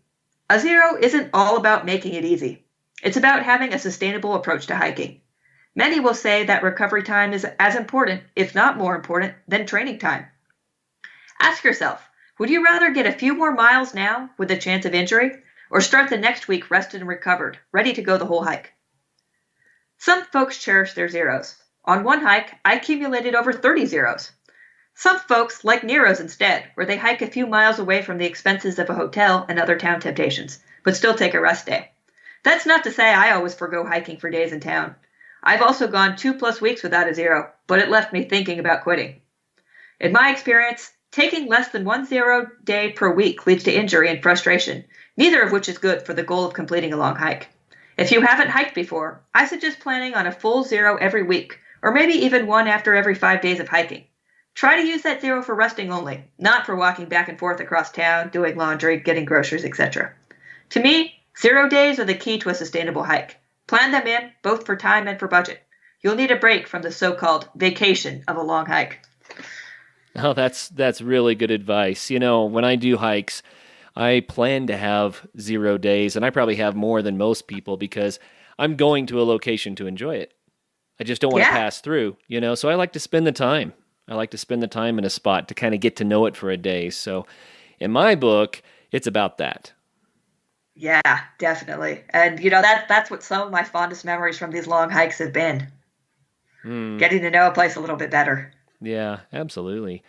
A 0 isn't all about making it easy. It's about having a sustainable approach to hiking. Many will say that recovery time is as important, if not more important, than training time. Ask yourself, would you rather get a few more miles now with a chance of injury, or start the next week rested and recovered, ready to go the whole hike? Some folks cherish their zeros. On one hike, I accumulated over 30 zeros. Some folks like Nero's instead, where they hike a few miles away from the expenses of a hotel and other town temptations, but still take a rest day. That's not to say I always forgo hiking for days in town. I've also gone 2+ weeks without a 0, but it left me thinking about quitting. In my experience, taking less than 1 0 day per week leads to injury and frustration, neither of which is good for the goal of completing a long hike. If you haven't hiked before, I suggest planning on a full 0 every week, or maybe even one after every 5 days of hiking. Try to use that 0 for resting only, not for walking back and forth across town, doing laundry, getting groceries, etc. To me, 0 days are the key to a sustainable hike. Plan them in, both for time and for budget. You'll need a break from the so-called vacation of a long hike. Oh, that's really good advice. When I do hikes, I plan to have 0 days, and I probably have more than most people because I'm going to a location to enjoy it. I just don't want to pass through, so I like to spend the time. I like to spend the time in a spot to kind of get to know it for a day. So in my book, it's about that. Yeah, definitely. And, that's what some of my fondest memories from these long hikes have been. Getting to know a place a little bit better. Yeah, absolutely.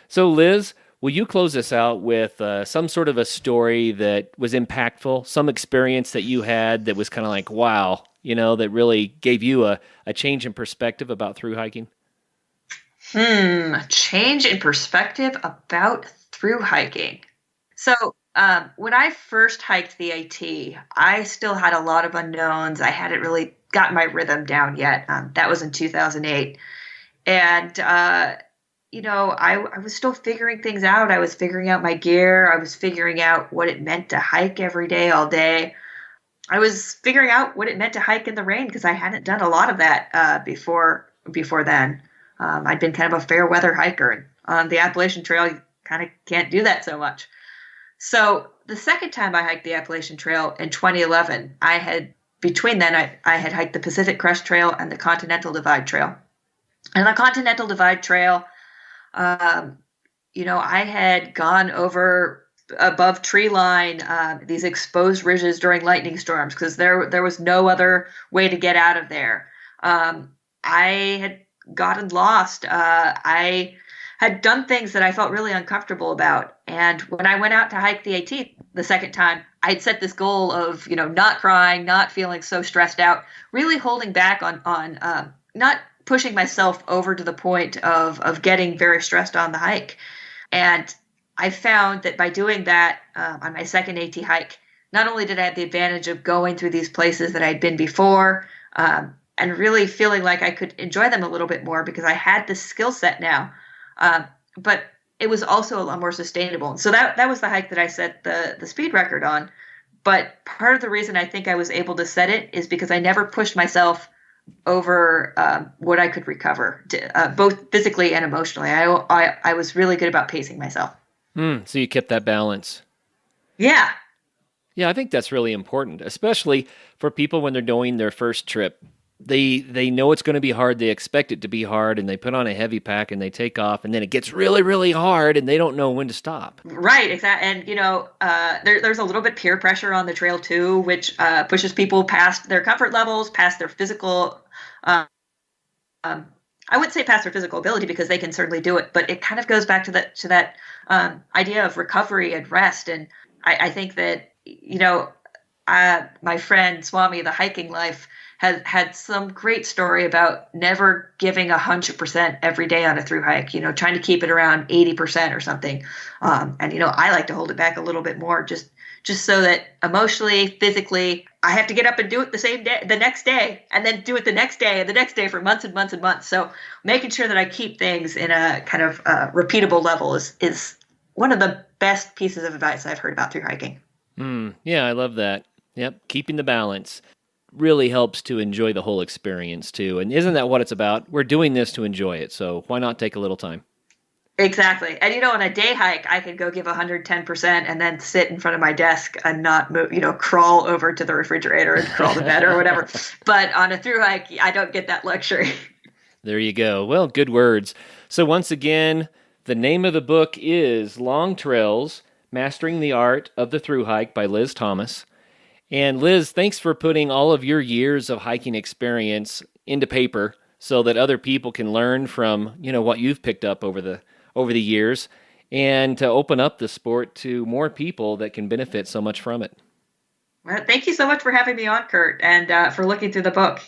So, Liz, will you close us out with some sort of a story that was impactful, some experience that you had that was kind of like, wow, that really gave you a change in perspective about through hiking? Change in perspective about through hiking. So when I first hiked the AT, I still had a lot of unknowns. I hadn't really gotten my rhythm down yet. That was in 2008. And I was still figuring things out. I was figuring out my gear. I was figuring out what it meant to hike every day, all day. I was figuring out what it meant to hike in the rain because I hadn't done a lot of that before then. I'd been kind of a fair weather hiker, and on the Appalachian Trail, you kind of can't do that so much. So the second time I hiked the Appalachian Trail in 2011, I had hiked the Pacific Crest Trail and the Continental Divide Trail. And the Continental Divide Trail, I had gone over above tree line, these exposed ridges during lightning storms because there was no other way to get out of there. I had gotten lost. I had done things that I felt really uncomfortable about. And when I went out to hike the AT the second time, I had set this goal of, not crying, not feeling so stressed out, really holding back on not pushing myself over to the point of getting very stressed on the hike. And I found that by doing that on my second AT hike, not only did I have the advantage of going through these places that I'd been before and really feeling like I could enjoy them a little bit more because I had this skill set now, but it was also a lot more sustainable. And so that was the hike that I set the speed record on. But part of the reason I think I was able to set it is because I never pushed myself over what I could recover, both physically and emotionally. I was really good about pacing myself. So you kept that balance. Yeah. Yeah, I think that's really important, especially for people when they're doing their first trip. They know it's going to be hard. They expect it to be hard, and they put on a heavy pack, and they take off, and then it gets really, really hard, and they don't know when to stop. Right, exactly. And, there's a little bit peer pressure on the trail, too, which pushes people past their comfort levels, past their physical I wouldn't say past their physical ability because they can certainly do it, but it kind of goes back to that idea of recovery and rest. And I think that, my friend Swami, the hiking life, has had some great story about never giving 100% every day on a through hike, trying to keep it around 80% or something. And, I like to hold it back a little bit more just so that emotionally, physically, I have to get up and do it the next day, and then do it the next day and the next day for months and months and months. So making sure that I keep things in a kind of repeatable level is one of the best pieces of advice I've heard about through hiking. Yeah, I love that. Yep, keeping the balance really helps to enjoy the whole experience too. And isn't that what it's about? We're doing this to enjoy it, so why not take a little time? Exactly. And, on a day hike, I could go give 110% and then sit in front of my desk and not move, crawl over to the refrigerator and crawl to bed or whatever. But on a through hike, I don't get that luxury. There you go. Well, good words. So once again, the name of the book is Long Trails, Mastering the Art of the Thru Hike by Liz Thomas. And Liz, thanks for putting all of your years of hiking experience into paper so that other people can learn from, what you've picked up over the years, and to open up the sport to more people that can benefit so much from it. Well, thank you so much for having me on, Kurt, and for looking through the book.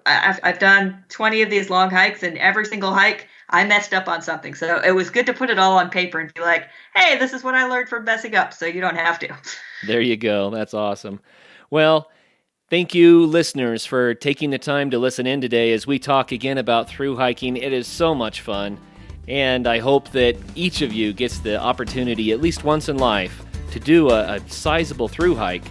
I've done 20 of these long hikes, and every single hike, I messed up on something. So it was good to put it all on paper and be like, hey, this is what I learned from messing up, so you don't have to. There you go. That's awesome. Well, thank you, listeners, for taking the time to listen in today as we talk again about through hiking. It is so much fun. And I hope that each of you gets the opportunity, at least once in life, to do a sizable through hike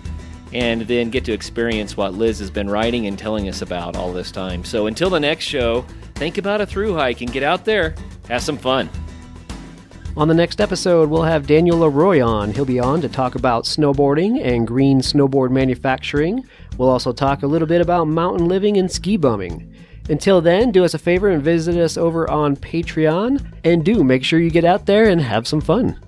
and then get to experience what Liz has been writing and telling us about all this time. So until the next show, think about a through hike and get out there. Have some fun. On the next episode, we'll have Daniel Leroy on. He'll be on to talk about snowboarding and green snowboard manufacturing. We'll also talk a little bit about mountain living and ski bumming. Until then, do us a favor and visit us over on Patreon. And do make sure you get out there and have some fun.